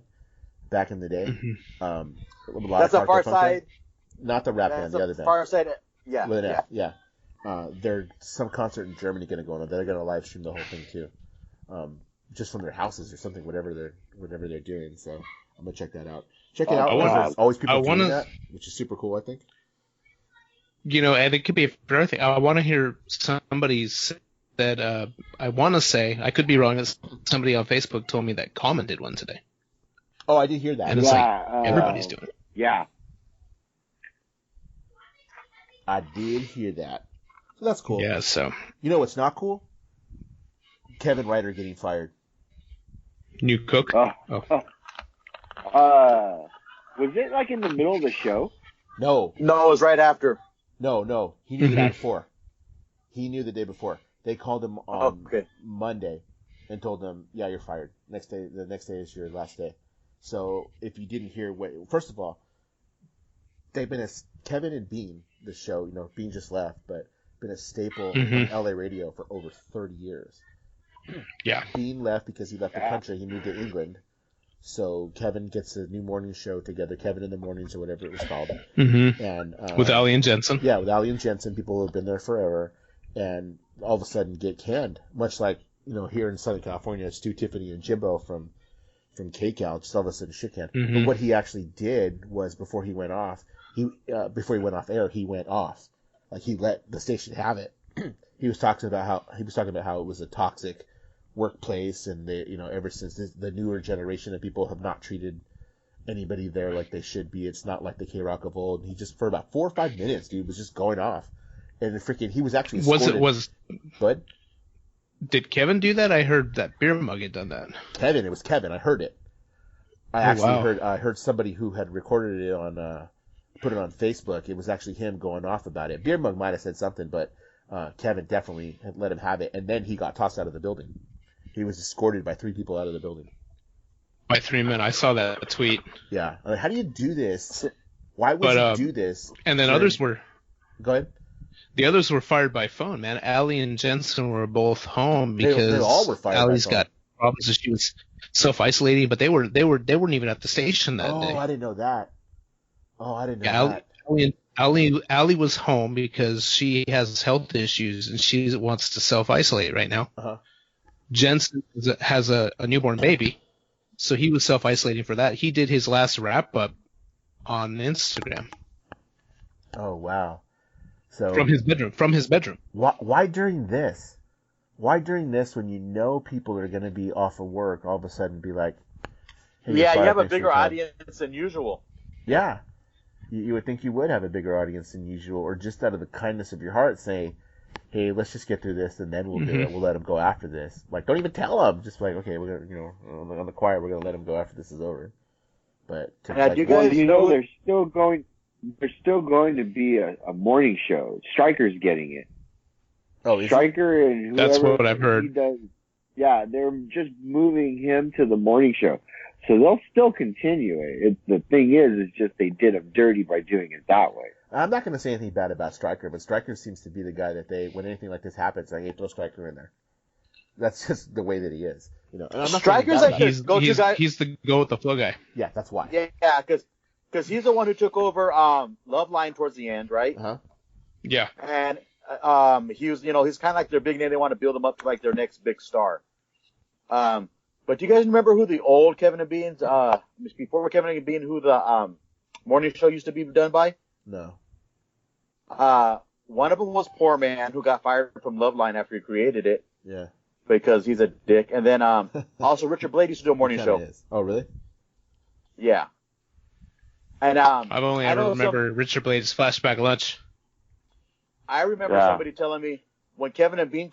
back in the day. Mm-hmm. That's a Farside. Not the rap band, the other band. Farside. Yeah. There's some concert in Germany going to go on. They're going to live stream the whole thing too, just from their houses or something, whatever they're doing. So I'm gonna check that out. Check it out. There's always people doing that, which is super cool, I think. And it could be a fair thing. I want to hear somebody say that. I want to say, I could be wrong. Somebody on Facebook told me that Common did one today. Oh, I did hear that. And it's like everybody's doing it. Yeah. I did hear that. So that's cool. Yeah, so. You know what's not cool? Kevin Ryder getting fired. New cook? Was it like in the middle of the show? No, it was right after. No. He knew the day before. He knew the day before. They called him on Monday and told him, yeah, you're fired. The next day is your last day. So if you didn't hear first of all, they've been Kevin and Bean, the show, Bean just left, but been a staple on LA radio for over 30 years. Yeah. Bean left because he left the country. He moved to England. So Kevin gets a new morning show together, Kevin in the Mornings or whatever it was called. Mm-hmm. And with Ali and Jensen. Yeah, with Ali and Jensen, people who have been there forever, and all of a sudden get canned. Much like, here in Southern California, Stu, Tiffany, and Jimbo from KCAL, just all of a sudden shit canned. Mm-hmm. But what he actually did was before he went off air, he went off. Like he let the station have it. He was talking about how it was a toxic workplace, and ever since the newer generation of people have not treated anybody there like they should be. It's not like the K-Rock of old. And he just for about 4 or 5 minutes, dude, was just going off, and he was actually escorted. Bud? Did Kevin do that? I heard that Beer Mug had done that. It was Kevin. I heard it. I heard somebody who had recorded it on put it on Facebook. It was actually him going off about it. Beer Mug might have said something, but Kevin definitely had let him have it, and then he got tossed out of the building. He was escorted by 3 people out of the building. By 3 men. I saw that tweet. Yeah. I mean, how do you do this? Why would you do this? And then others were... Go ahead. The others were fired by phone, man. Ali and Jensen were both home because they all were fired Ali's by phone. problems and she was self-isolating, but they weren't even at the station that day. Oh, I didn't know that. that. Allie was home because she has health issues and she wants to self-isolate right now. Uh-huh. Jensen has a newborn baby, so he was self-isolating for that. He did his last wrap-up on Instagram. Oh, wow. So from his bedroom. Why during this? Why during this when you know people are going to be off of work, all of a sudden be like, hey, yeah, you have a bigger audience than usual. Yeah. You would think you would have a bigger audience than usual, or just out of the kindness of your heart say, hey, let's just get through this and then we'll do it. We'll let them go after this. Like, don't even tell them. Just like, okay, we're going to, on the quiet, we're going to let them go after this is over. But you know, there's still going to be a morning show. Stryker's getting it. Oh, Stryker and whoever. That's what I've heard. He does, yeah, they're just moving him to the morning show. So they'll still continue it. The thing is just they did him dirty by doing it that way. I'm not going to say anything bad about Stryker, but Stryker seems to be the guy that when anything like this happens, like, hey, throw Stryker in there. That's just the way that he is. You know, and I'm not Stryker's like his go-to guy. He's the go with the flow guy. Yeah, that's why. Yeah, because he's the one who took over Love Line towards the end, right? Uh-huh. Yeah. And he was, he's kind of like their big name. They want to build him up to like their next big star. But do you guys remember who the old Kevin and Beans, before Kevin and Bean, who the morning show used to be done by? No. One of them was Poor Man, who got fired from Loveline after he created it. Yeah. Because he's a dick. And then also Richard Blade used to do a morning show. Is. Oh, really? Yeah. And I've only ever remember Richard Blade's Flashback Lunch. I remember somebody telling me when Kevin and Bean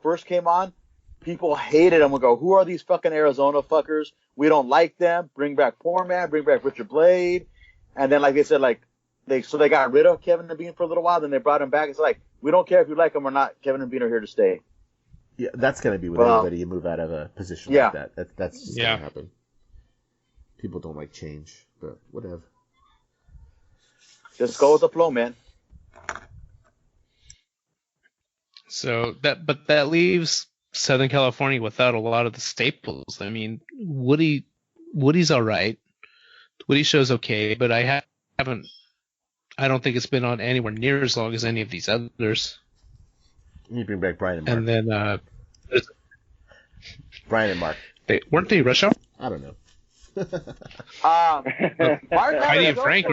first came on, people hated him. We go, who are these fucking Arizona fuckers? We don't like them. Bring back Poor Man. Bring back Richard Blade. And then, like they said, they got rid of Kevin and Bean for a little while. Then they brought him back. It's like, we don't care if you like them or not. Kevin and Bean are here to stay. Yeah, that's going to be with everybody. You move out of a position like that. That's just going to happen. People don't like change, but whatever. Just go with the flow, man. So that leaves Southern California without a lot of the staples. I mean, Woody's all right. Woody show's okay, but I don't think it's been on anywhere near as long as any of these others. You bring back Brian and Mark. And then Brian and Mark. Weren't they Rush Hour? I don't know. Mark Heidi and Frank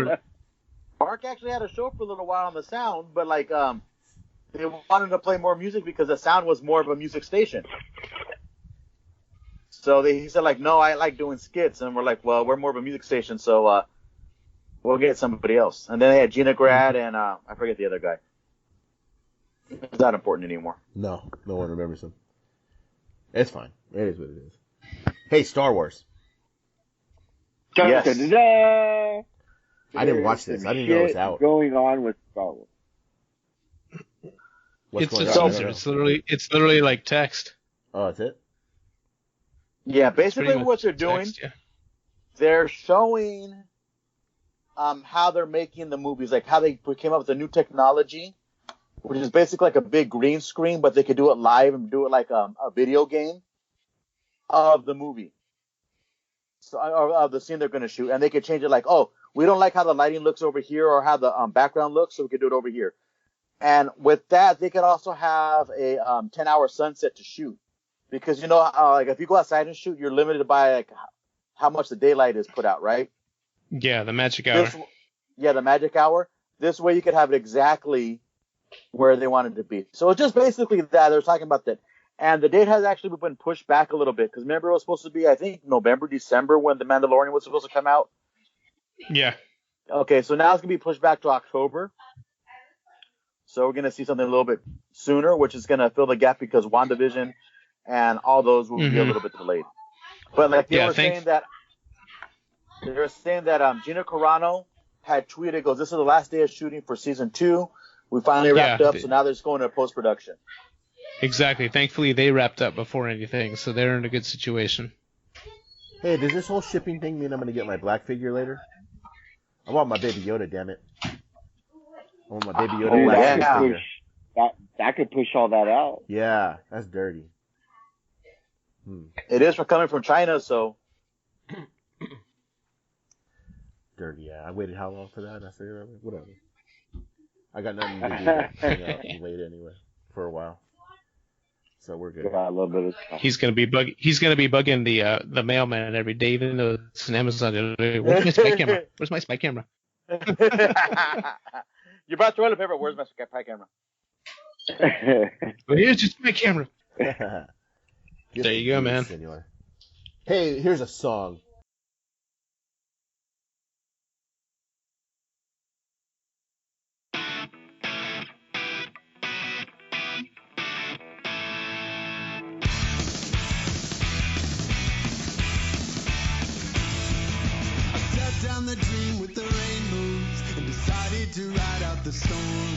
Mark actually had a show for a little while on the sound, but they wanted to play more music because the sound was more of a music station. So he said no, I like doing skits, and we're like, well, we're more of a music station, so we'll get somebody else. And then they had Gina Grad and I forget the other guy. It's not important anymore. No one remembers him. It's fine. It is what it is. Hey, Star Wars. Yes. I didn't watch this. I didn't know it was out. Going on with Star Wars. It's a teaser. It's literally like text. Oh, that's it? Yeah, basically what they're doing, they're showing how they're making the movies, like how they came up with a new technology, which is basically like a big green screen, but they could do it live and do it like a video game of the movie. So, of the scene they're going to shoot, and they could change it like, oh, we don't like how the lighting looks over here or how the background looks, so we could do it over here. And with that, they could also have a 10-hour sunset to shoot, because if you go outside and shoot, you're limited by how much the daylight is put out, right? Yeah, the magic hour. The magic hour. This way, you could have it exactly where they want it to be. So it's just basically that they're talking about that. And the date has actually been pushed back a little bit, because remember it was supposed to be, I think, November, December when The Mandalorian was supposed to come out? Yeah. Okay, so now it's going to be pushed back to October. So we're going to see something a little bit sooner, which is going to fill the gap because WandaVision and all those will be a little bit delayed. But they were saying that Gina Carano had tweeted, goes, this is the last day of shooting for season 2. We finally wrapped up, so now they're just going to post-production. Exactly. Thankfully, they wrapped up before anything, so they're in a good situation. Hey, does this whole shipping thing mean I'm going to get my black figure later? I want my Baby Yoda, damn it. I want my Baby Yoda black figure. That could push all that out. Yeah, that's dirty. It is coming from China, so. Dirty, yeah. I waited how long for that? I figured, whatever. I got nothing to do but hang out and wait anyway for a while. So we're good. A little bit of He's gonna be bugging the mailman every day, even though it's an Amazon delivery. Where's my spy camera? Where's my spy camera? You brought toilet paper. Where's my spy camera? Well, here's just my camera. There you go, man. Senor. Hey, here's a song. Down the dream with the rainbows and decided to ride out the storm.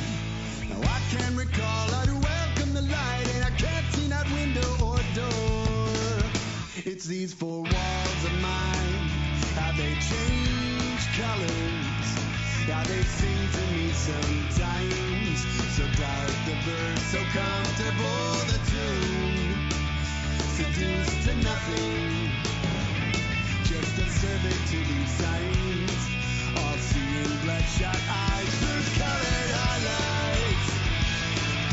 Now I can recall how to welcome the light, and I can't see that window or door. It's these four walls of mine, how they change colors, how they sing to me sometimes. So dark the verse, so comfortable the tune, seduced to nothing. Just a servant to these signs, all seeing bloodshot eyes, rose-colored highlights,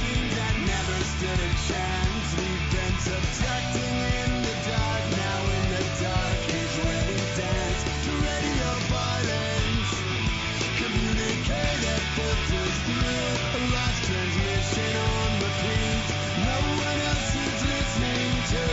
dreams that never stood a chance. We've been subtracting in the dark, now in the dark is where we dance to radio violence. Communicate that filters through a lost transmission on repeat, no one else is listening to.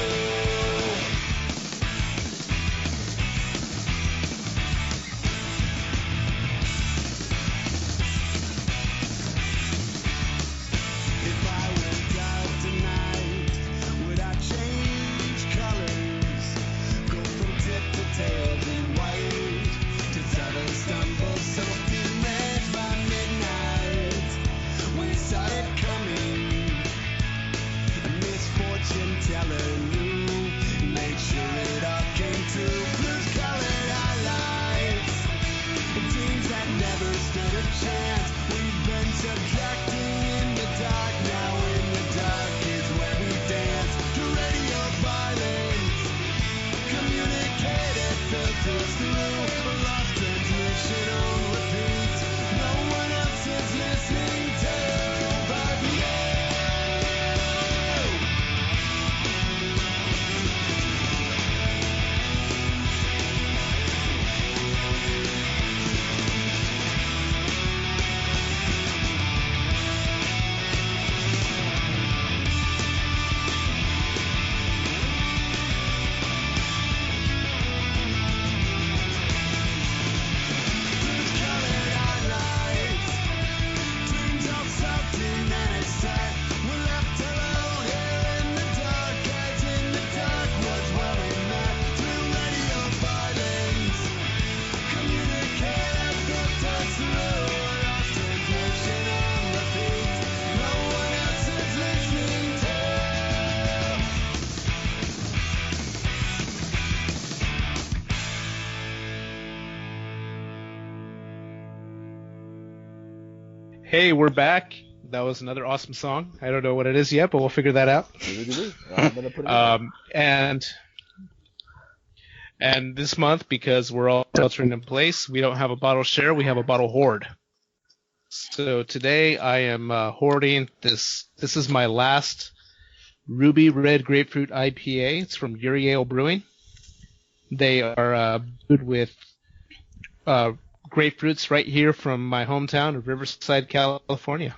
Hey, we're back. That was another awesome song. I don't know what it is yet, but we'll figure that out. I'm gonna put it and this month, because we're all sheltering in place, we don't have a bottle share. We have a bottle hoard. So today I am hoarding this. This is my last Ruby Red Grapefruit IPA. It's from Uriel Brewing. They are brewed with grapefruits right here from my hometown of Riverside, California.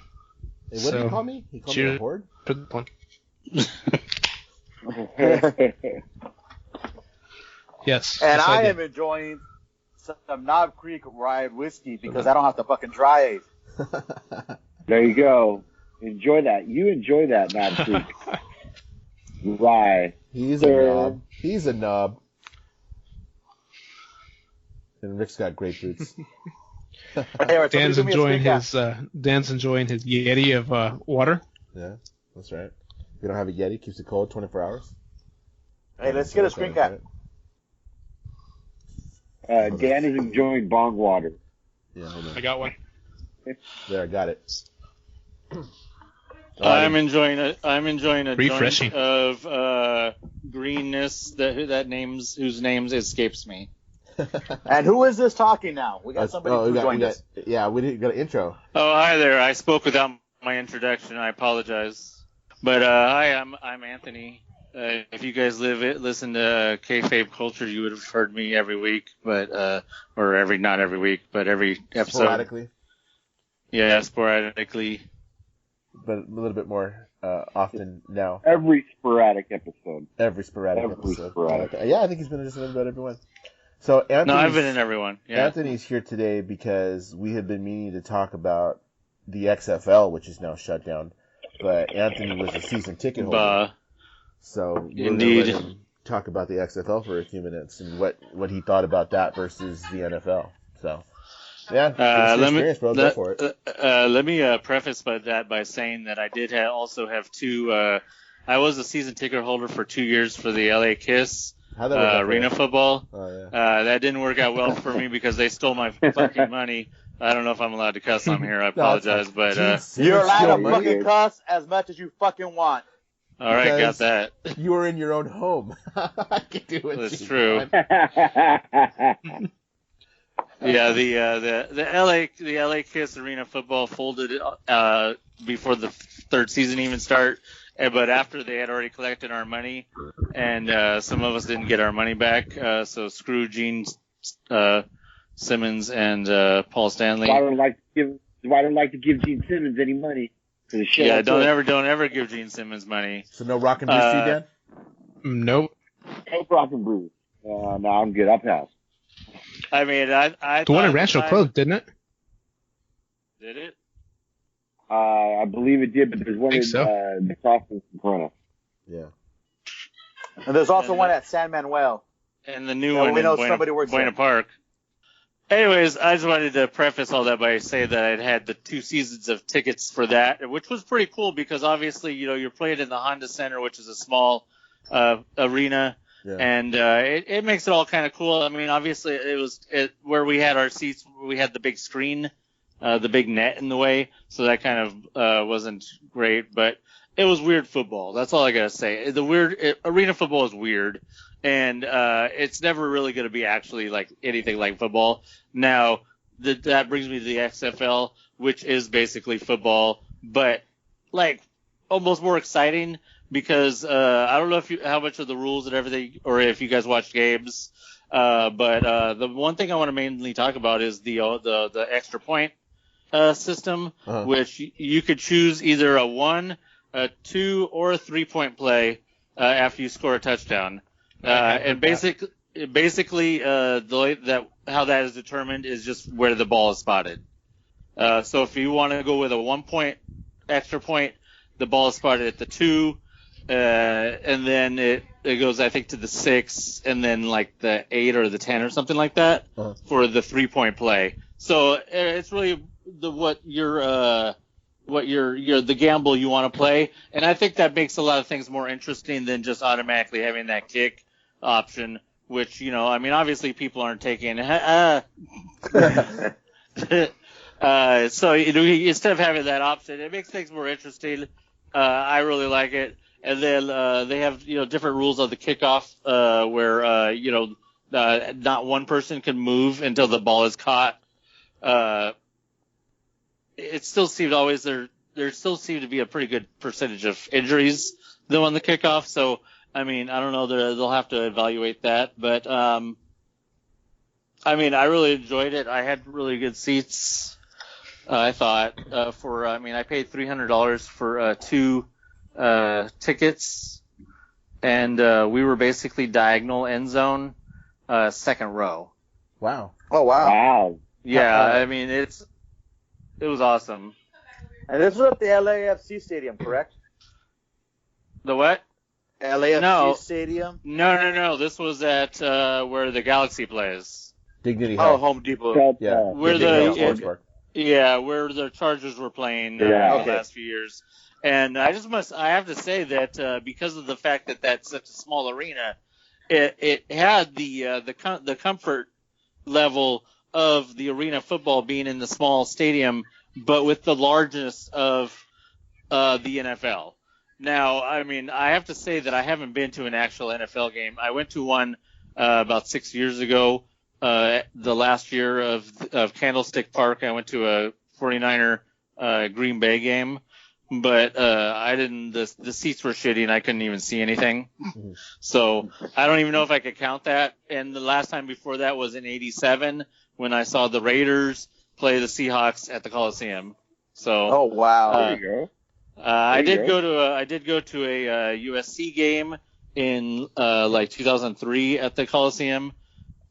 Hey, what did he call me? He called me a hoard? For the one. Yes. And yes, I am enjoying some Knob Creek rye whiskey because I don't have to fucking dry age. There you go. Enjoy that. You enjoy that, Knob Creek. Rye. He's a knob. He's a knob. And Rick's got grapefruits. Dan's enjoying his Yeti of water. Yeah, that's right. We don't have a Yeti. Keeps it cold 24 hours. Hey, let's get a screen cap. Dan is enjoying bong water. Yeah, hold on. I got one. There, I got it. I'm enjoying a Refreshing. joint of greenness whose names escapes me. And who is this talking now? We got somebody who joined us. Yeah, we didn't got an intro. Oh, hi there. I spoke without my introduction. I apologize. But hi, I'm Anthony. If you guys listen to Kayfabe Culture, you would have heard me every week, but not every week, but every episode. Sporadically. Yeah, sporadically. But a little bit more often now. Every sporadic episode. Every sporadic Every episode. sporadic. Yeah, I think he's been just about everyone. So No, I've been in everyone. Yeah. Anthony's here today because we have been meaning to talk about the XFL, which is now shut down. But Anthony was a season ticket holder. So we're going to let him talk about the XFL for a few minutes and what he thought about that versus the NFL. So, yeah, experience, bro. Go for it. Let me preface that by saying that I did also have two. I was a season ticket holder for 2 years for the LA Kiss. How'd that work out arena football. Oh, yeah. That didn't work out well for me because they stole my fucking money. I don't know if I'm allowed to cuss on here. I apologize, but you're allowed to fucking cuss as much as you fucking want. All right, got that. You were in your own home. I can do it. That's true. Yeah, the LA Kiss Arena Football folded before the third season even start. But after they had already collected our money, and some of us didn't get our money back, so screw Gene Simmons and Paul Stanley. Why don't I like to give Gene Simmons any money? Yeah, don't ever give Gene Simmons money. So no rock and brew, Dan? Nope. No rock and brew. No, I'm good. I'll pass. I mean, I the one in Rancho closed, didn't it? Did it? I believe it did, but there's one in Boston, Corona. Yeah. And there's also one at San Manuel. And the new one we know in somebody works Buena there. Park. Anyways, I just wanted to preface all that by saying that I'd had the 2 seasons of tickets for that, which was pretty cool because obviously, you're playing in the Honda Center, which is a small arena, and it makes it all kind of cool. I mean, obviously, where we had our seats, we had the big screen, the big net in the way, so that kind of wasn't great, but it was weird football. That's all I gotta say. Arena football is weird. And it's never really going to be actually like anything like football. Now, that brings me to the XFL, which is basically football, but like almost more exciting because I don't know how much of the rules and everything, or if you guys watch games. But the one thing I want to mainly talk about is the extra point system, which you could choose either a 1, a 2, or a 3-point play after you score a touchdown. And basically, how that is determined is just where the ball is spotted. So if you want to go with a 1-point extra point, the ball is spotted at the 2, and then it goes, I think, to the 6, and then like the 8 or the 10 or something like that for the 3-point play. So it's really the gamble you want to play, and I think that makes a lot of things more interesting than just automatically having that kick option, which, I mean, obviously people aren't taking. So, instead of having that option, it makes things more interesting. I really like it. And then they have, different rules of the kickoff where, not one person can move until the ball is caught. It still seemed always there still seemed to be a pretty good percentage of injuries though on the kickoff. So, I mean, I don't know. They'll have to evaluate that, but I mean, I really enjoyed it. I had really good seats. I thought I paid $300 for 2 tickets, and we were basically diagonal end zone, second row. Wow. Oh wow. Yeah, I mean it was awesome. And this was at the LAFC Stadium, correct? The what? LAFC Stadium? No. This was at where the Galaxy plays. Dignity Health. Oh, Home Depot. Yeah. Where where the Chargers were playing the last few years. And I have to say that because of the fact that that's such a small arena, it had the comfort level of the arena football being in the small stadium, but with the largeness of the NFL. Now, I mean, I have to say that I haven't been to an actual NFL game. I went to one about 6 years ago, the last year of Candlestick Park. I went to a 49er Green Bay game, but I didn't. The seats were shitty, and I couldn't even see anything. So I don't even know if I could count that. And the last time before that was in '87 when I saw the Raiders play the Seahawks at the Coliseum. So Oh wow. There you go. I did go to a USC game in like 2003 at the Coliseum.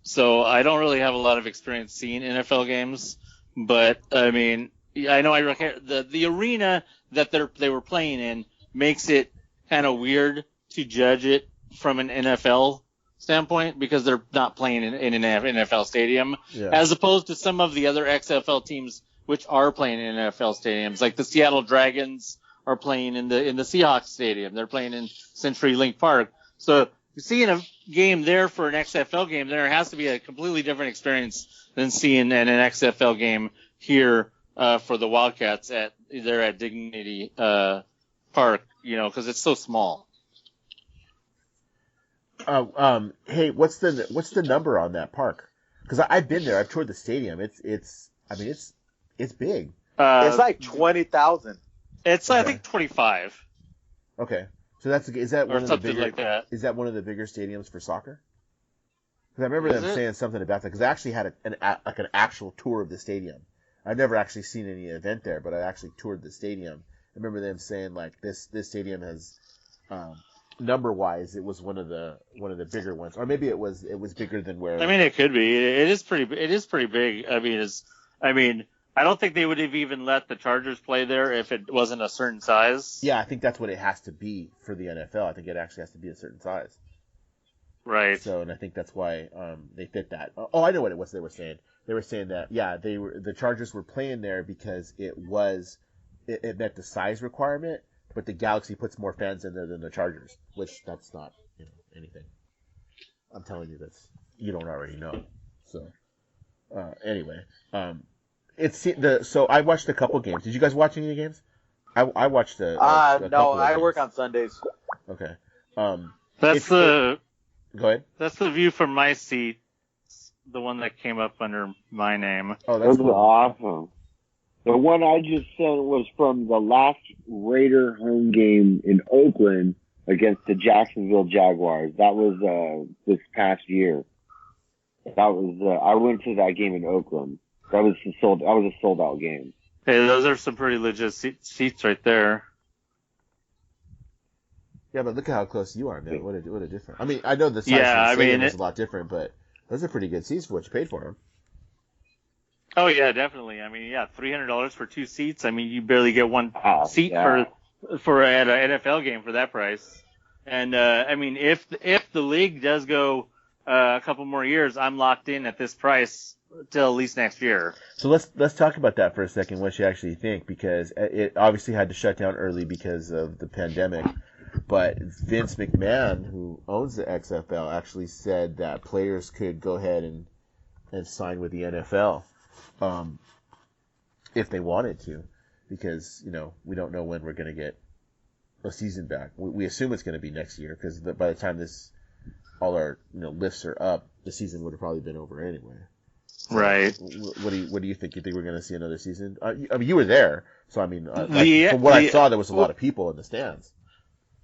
So I don't really have a lot of experience seeing NFL games, but I mean, I know the arena that they were playing in makes it kind of weird to judge it from an NFL standpoint because they're not playing in an NFL stadium, as opposed to some of the other XFL teams which are playing in NFL stadiums, like the Seattle Dragons are playing in the Seahawks stadium. They're playing in CenturyLink Park. So seeing a game there for an XFL game there has to be a completely different experience than seeing an XFL game here for the Wildcats at Dignity Park, because it's so small. Hey, what's the number on that park? Because I've been there. I've toured the stadium. It's big. It's like 20,000. It's I think 25. Okay, so is that or one of the something bigger? Like that. Is that one of the bigger stadiums for soccer? Because I remember them saying something about that. Because I actually had an actual tour of the stadium. I've never actually seen any event there, but I actually toured the stadium. I remember them saying like this stadium has, number wise, it was one of the bigger ones, or maybe it was bigger than where. I mean, it could be. It is pretty big. I mean, I don't think they would have even let the Chargers play there if it wasn't a certain size. Yeah, I think that's what it has to be for the NFL. I think it actually has to be a certain size. Right. So, and I think that's why they fit that. Oh, I know what it was they were saying. They were saying that the Chargers were playing there because it met the size requirement, but the Galaxy puts more fans in there than the Chargers, which that's not anything. I'm telling you you don't already know. So anyway, so I watched a couple games. Did you guys watch any games? I watched a no, I work on Sundays. Okay. Go ahead. That's the view from my seat. The one that came up under my name. Oh, that's cool. Awesome. The one I just sent was from the last Raider home game in Oakland against the Jacksonville Jaguars. That was this past year. That was I went to that game in Oakland. That was a sold out game. Hey, those are some pretty legit seats right there. Yeah, but look at how close you are, man. What a difference. I mean, I know the size of the stadium is a lot different, but those are pretty good seats for what you paid for them. Oh yeah, definitely. I mean, yeah, $300 for 2 seats. I mean, you barely get one seat for at an NFL game for that price. And I mean, if the league does go a couple more years, I'm locked in at this price till at least next year. So let's talk about that for a second. What you actually think, because it obviously had to shut down early because of the pandemic. But Vince McMahon, who owns the XFL, actually said that players could go ahead and sign with the NFL if they wanted to, because we don't know when we're going to get a season back. We assume it's going to be next year, because by the time all our lifts are up, the season would have probably been over anyway. Right. What do you think? You think we're going to see another season? I mean, you were there, so I mean, from what I saw, there was a lot of people in the stands.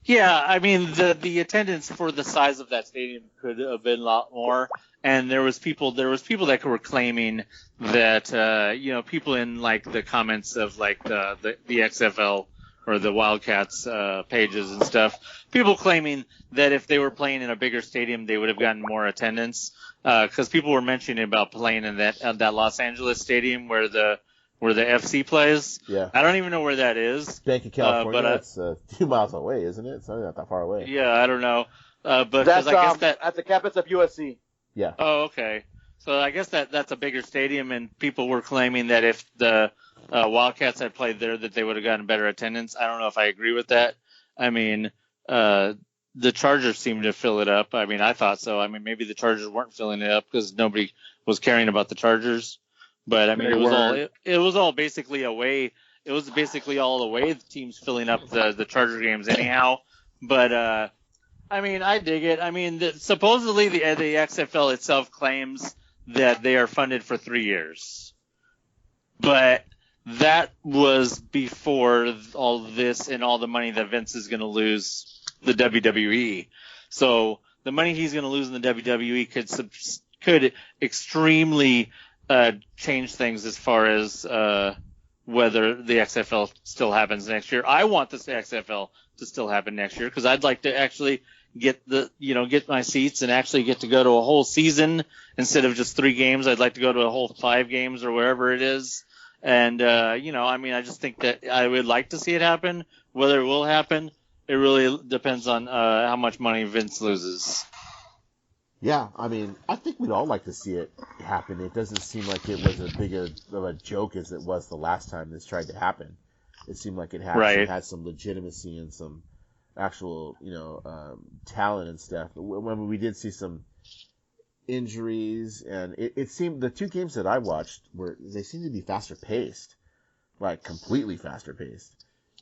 Yeah, I mean, the attendance for the size of that stadium could have been a lot more, and there was people that were claiming that people in like the comments of like the XFL or the Wildcats pages and stuff, people claiming that if they were playing in a bigger stadium, they would have gotten more attendance, because people were mentioning about playing in that Los Angeles stadium where the FC plays. Yeah. I don't even know where that is. Bank of California. But it's a few miles away, isn't it? It's not that far away. Yeah, I don't know. But that's I guess that at the campus of USC. Yeah. Oh, okay. So I guess that's a bigger stadium, and people were claiming that if the Wildcats had played there, that they would have gotten better attendance. I don't know if I agree with that. I mean, the Chargers seemed to fill it up. I mean, I thought so. I mean, maybe the Chargers weren't filling it up because nobody was caring about the Chargers. But I mean, it was all basically away it was basically all away teams filling up the Charger games anyhow. But I mean, I dig it. I mean, supposedly the XFL itself claims that they are funded for 3 years, but that was before all this and all the money that Vince is going to lose the WWE. So the money he's going to lose in the WWE could extremely change things as far as whether the XFL still happens next year. I want the XFL to still happen next year because I'd like to actually get my seats and actually get to go to a whole season instead of just 3 games. I'd like to go to a whole 5 games or wherever it is. And, I mean, I just think that I would like to see it happen. Whether it will happen, it really depends on how much money Vince loses. Yeah, I mean, I think we'd all like to see it happen. It doesn't seem like it was as big of a joke as it was the last time this tried to happen. It seemed like it had some legitimacy and some actual, talent and stuff. When we did see some injuries, and it seemed the 2 games that I watched they seemed to be faster paced, like completely faster paced.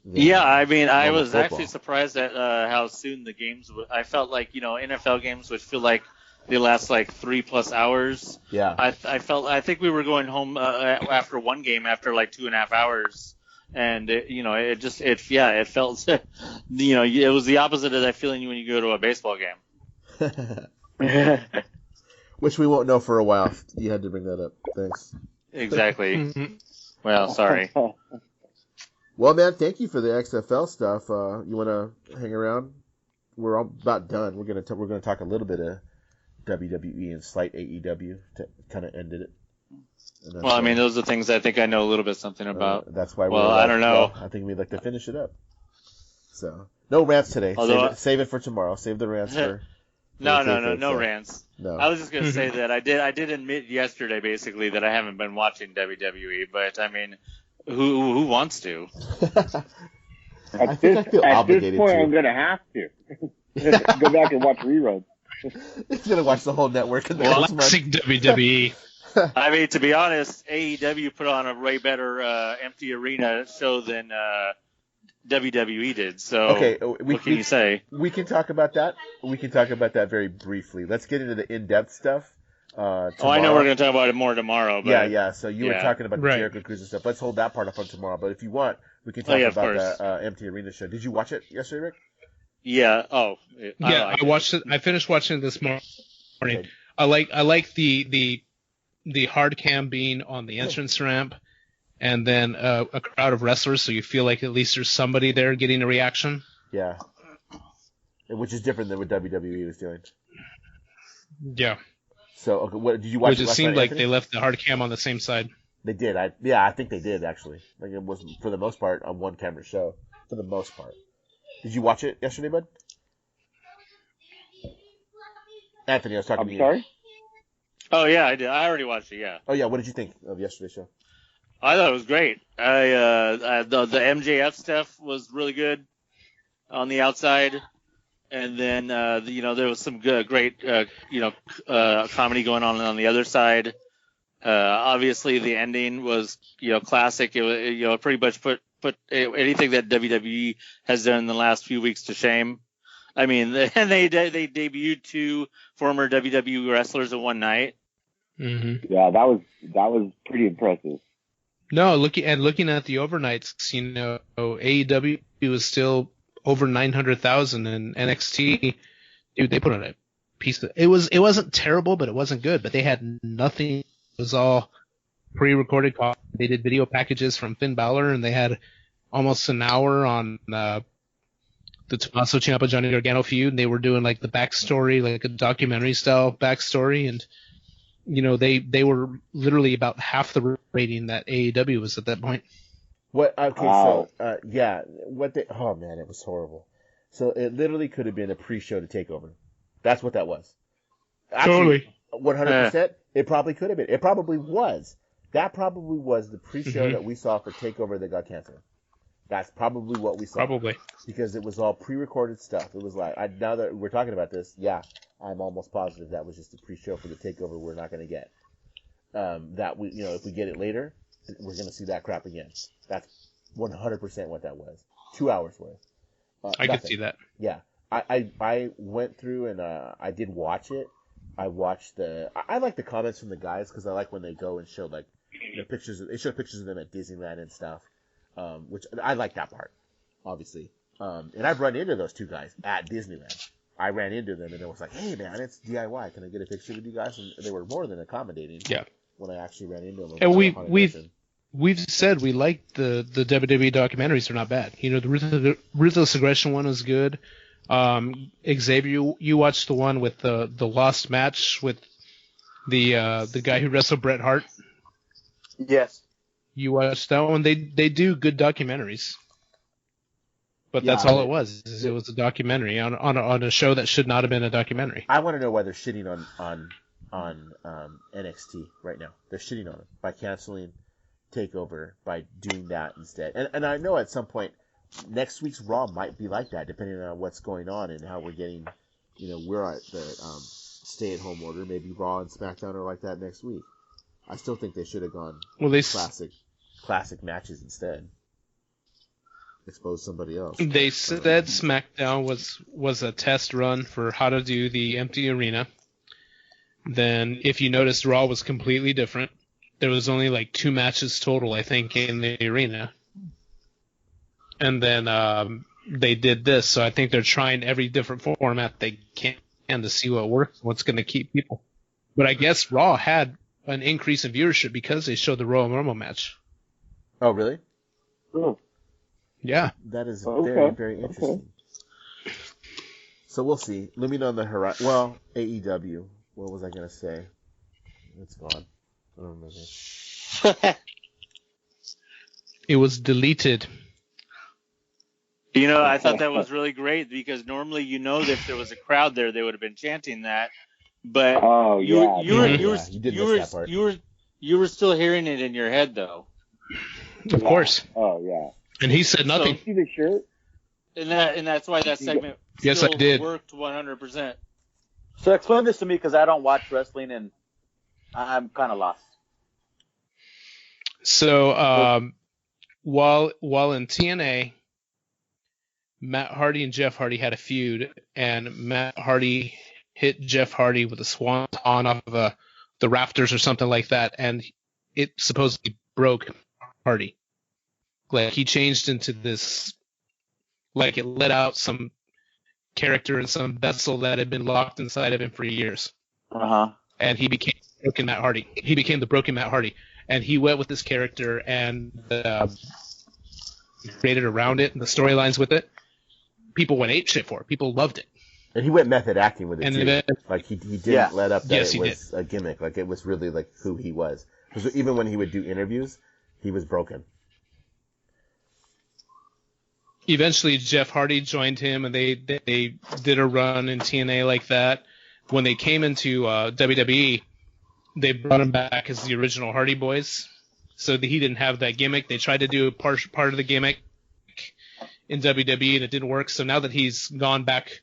Yeah, I mean, I was actually surprised at how soon the games. I felt like NFL games would feel like they last like 3+ hours. Yeah, I think we were going home after one game after like 2.5 hours. And it felt, it was the opposite of that feeling when you go to a baseball game. Which we won't know for a while. You had to bring that up. Thanks. Exactly. Well, sorry. Well, man, thank you for the XFL stuff. You want to hang around? We're all about done. We're gonna talk a little bit of WWE and slight AEW to kind of end it. Well, I mean, those are things I think I know a little bit something about. That's why. I don't know. I think we'd like to finish it up. So, no rants today. Save it for tomorrow. Save the rants for. No rants. No. I was just gonna say that I did admit yesterday basically that I haven't been watching WWE, but I mean, who wants to? I feel obligated at this point, to. I'm gonna have to go back and watch reruns. He's gonna watch the whole network in the Well, next month. WWE. I mean, to be honest, AEW put on a way better empty arena show than WWE did. So, okay, what can you say? We can talk about that. We can talk about that very briefly. Let's get into the in-depth stuff. I know we're going to talk about it more tomorrow. But yeah. So you were talking about the Jericho Cruise and stuff. Let's hold that part up on tomorrow. But if you want, we can talk about the empty arena show. Did you watch it yesterday, Rick? Yeah. I watched it. I finished watching it this morning. Okay. I like the hard cam being on the entrance ramp, and then a crowd of wrestlers, so you feel like at least there's somebody there getting a reaction. Yeah. Which is different than what WWE was doing. Yeah. So, okay, what did you watch? It seemed like they left the hard cam on the same side. They did. I think they did actually. Like it was for the most part a one camera show. For the most part. Did you watch it yesterday, bud? Anthony, I was talking to you. Sorry? Oh yeah, I did. I already watched it. Yeah. Oh yeah, what did you think of yesterday's show? I thought it was great. The MJF stuff was really good on the outside, and then there was some great comedy going on the other side. Obviously, the ending was classic. It was pretty much put anything that WWE has done in the last few weeks to shame. I mean, and they debuted 2 former WWE wrestlers in one night. Mm-hmm. Yeah, that was pretty impressive. No, looking at the overnights, AEW was still over 900,000, and NXT, dude, they put on a piece of it. It wasn't terrible, but it wasn't good. But they had nothing. It was all pre-recorded. They did video packages from Finn Balor, and they had almost an hour on the Tommaso Ciampa Johnny Gargano feud. And they were doing like the backstory, like a documentary style backstory, and they were literally about half the rating that AEW was at that point. What? Okay, wow. So oh man, it was horrible. So it literally could have been a pre-show to TakeOver. That's what that was. Actually, totally. 100%. It probably could have been. It probably was. That probably was the pre-show that we saw for TakeOver that got canceled. That's probably what we saw. Probably. Because it was all pre-recorded stuff. It was like, now that we're talking about this, yeah, I'm almost positive that was just a pre-show for the TakeOver we're not going to get. That we, if we get it later, we're going to see that crap again. That's 100% what that was. 2 hours worth. I could see that. Yeah. I went through and I did watch it. I watched I like the comments from the guys because I like when they go and show like pictures. They show pictures of them at Disneyland and stuff, which I like that part, obviously. And I've run into those two guys at Disneyland. I ran into them and it was like, "Hey man, it's DIY. Can I get a picture with you guys?" And they were more than accommodating. Yeah. When I actually ran into them. And we've said we like the WWE documentaries. They're not bad. The Ruthless Aggression one was good. Xavier, you watched the one with the lost match with the guy who wrestled Bret Hart. Yes. You watched that one. They do good documentaries. But that's all it was. It was a documentary on a show that should not have been a documentary. I want to know why they're shitting on NXT right now. They're shitting on it by canceling TakeOver, by doing that instead. And I know at some point next week's Raw might be like that, depending on what's going on and how we're getting. We're at the stay-at-home order. Maybe Raw and SmackDown are like that next week. I still think they should have gone classic matches instead. Expose somebody else. They said SmackDown was a test run for how to do the empty arena. Then, if you noticed, Raw was completely different. There was only like 2 matches total, I think, in the arena. And then they did this, so I think they're trying every different format they can to see what works, what's going to keep people. But I guess Raw had an increase in viewership because they showed the Royal Rumble match. Oh, really? Oh. Yeah. That is very, very interesting. Okay. So we'll see. Let me know on the horizon. Well, AEW. What was I going to say? It's gone. I don't remember. It was deleted. I thought that was really great because normally, that if there was a crowd there, they would have been chanting that. But you were still hearing it in your head, though. Of course. Oh yeah. And he said nothing. So, you see the shirt? And that's why that segment yes, I did. Worked 100%. So explain this to me because I don't watch wrestling and I'm kind of lost. So while in TNA, Matt Hardy and Jeff Hardy had a feud, and Matt Hardy hit Jeff Hardy with a swanton off of the rafters or something like that, and it supposedly broke Hardy. Like he changed into this, like it let out some character in some vessel that had been locked inside of him for years. And he became broken Matt Hardy. He became the broken Matt Hardy, and he went with this character and created around it and the storylines with it. People went apeshit for it. People loved it. And he went method acting with it and too. Then, like he didn't let up that yes, it was a gimmick. Like it was really like who he was. Because even when he would do interviews, he was broken. Eventually, Jeff Hardy joined him, and they did a run in TNA like that. When they came into WWE, they brought him back as the original Hardy Boys. So he didn't have that gimmick. They tried to do part of the gimmick in WWE, and it didn't work. So now that he's gone back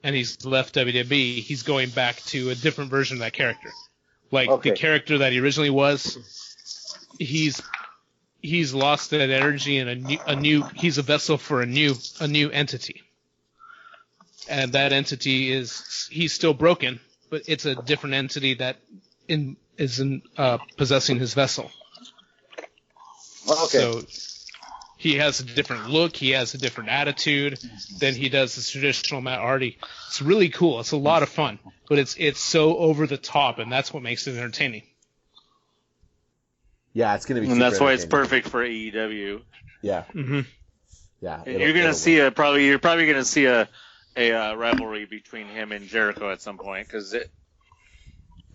and he's left WWE, he's going back to a different version of that character. Like the character that he originally was, he's lost that energy, and he's a vessel for a new entity. And that entity he's still broken, but it's a different entity that is possessing his vessel. Okay. So he has a different look, he has a different attitude than he does the traditional Matt Hardy. It's really cool. It's a lot of fun, but it's so over the top, and that's what makes it entertaining. Yeah, it's gonna be. And that's why it's perfect for AEW. Yeah. Mm-hmm. Yeah. And you're gonna see you're probably gonna see a rivalry between him and Jericho at some point because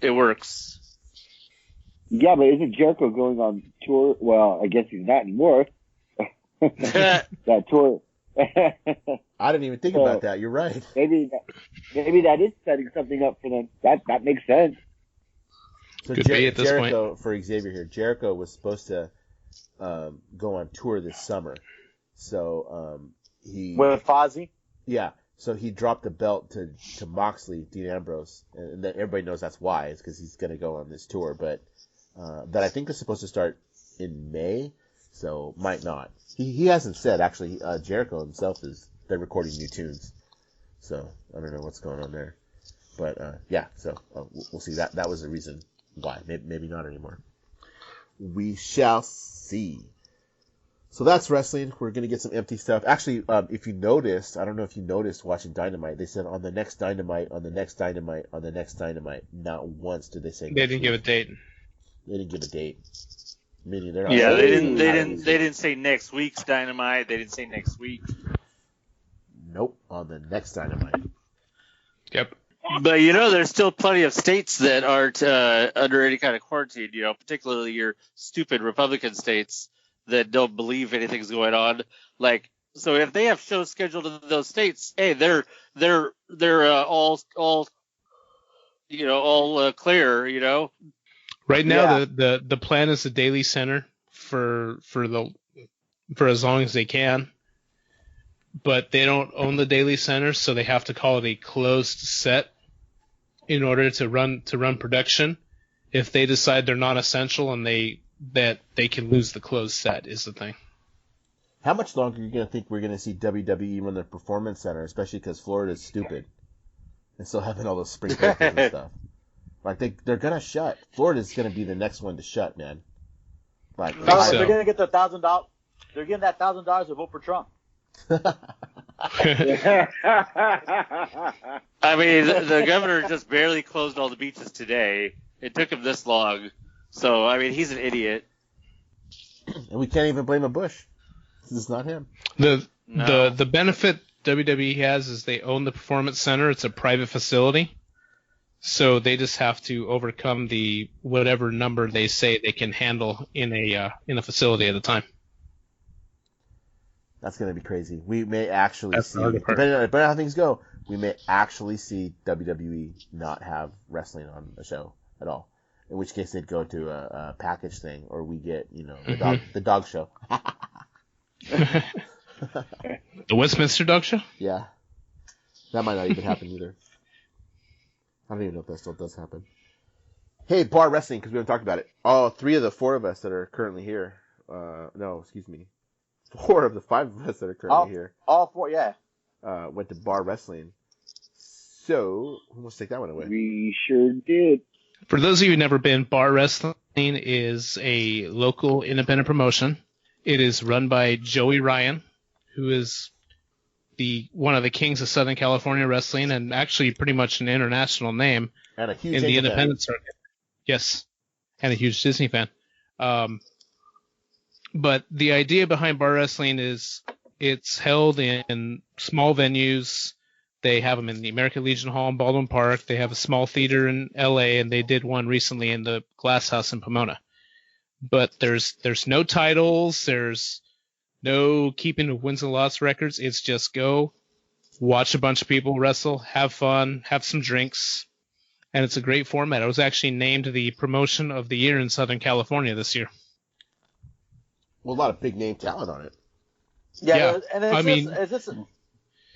it works. Yeah, but isn't Jericho going on tour? Well, I guess he's not anymore. That tour. I didn't even think about that. You're right. Maybe that is setting something up for them. That makes sense. So Jericho, point. For Xavier here, Jericho was supposed to go on tour this summer. So he with Fozzy. Yeah. So he dropped the belt to Moxley, Dean Ambrose, and then everybody knows that's why. It's because he's going to go on this tour. But that I think is supposed to start in May. So might not. He hasn't said, actually. Jericho himself they're recording new tunes. So I don't know what's going on there. But yeah, so we'll see. That was the reason why. Maybe not anymore. We shall see. So that's wrestling. We're going to get some empty stuff. Actually, if you noticed, I don't know if you noticed watching Dynamite, they said on the next Dynamite, on the next Dynamite, on the next Dynamite. Not once did they say They didn't give a date. They didn't give a date. Meaning They didn't say next week's Dynamite. They didn't say next week. Nope, on the next Dynamite. Yep. But there's still plenty of states that aren't under any kind of quarantine. Particularly your stupid Republican states that don't believe anything's going on. Like, so if they have shows scheduled in those states, hey, they're all clear. Right now, the plan is the Daily Center for as long as they can, but they don't own the Daily Center, so they have to call it a closed set in order to run production. If they decide they're not essential and that they can lose the closed set is the thing. How much longer are you going to think we're going to see WWE run the Performance Center, especially because Florida's stupid and still having all those spring breakers and stuff? Like, they're going to shut. Florida's going to be the next one to shut, man. Like, they're going to get the $1,000. They're getting that $1,000 to vote for Trump. I mean, the governor just barely closed all the beaches today. It took him this long. So, I mean, he's an idiot. And we can't even blame a Bush. This is not him. The benefit WWE has is they own the Performance Center. It's a private facility. So they just have to overcome the whatever number they say they can handle in a facility at a time. That's going to be crazy. We may actually see, depending on how things go, we may actually see WWE not have wrestling on a show at all. In which case they'd go to a package thing, or we get, the dog show. The Westminster Dog Show? Yeah. That might not even happen either. I don't even know if that still does happen. Hey, bar wrestling, because we haven't talked about it. All 3 of the 4 of us that are currently here. No, excuse me. 4 of the 5 of us that are currently here. All 4, yeah. Went to bar wrestling. So, let's take that one away. We sure did. For those of you who've never been, bar wrestling is a local independent promotion. It is run by Joey Ryan, who is one of the kings of Southern California wrestling, and actually pretty much an international name and a huge in the independent circuit. Yes, and a huge Disney fan. But the idea behind bar wrestling is it's held in small venues. They have them in the American Legion Hall in Baldwin Park. They have a small theater in L.A., and they did one recently in the Glass House in Pomona. But there's no titles. There's no keeping of wins and loss records. It's just go, watch a bunch of people wrestle, have fun, have some drinks, and it's a great format. It was actually named the promotion of the year in Southern California this year. Well, a lot of big name talent on it. Yeah. And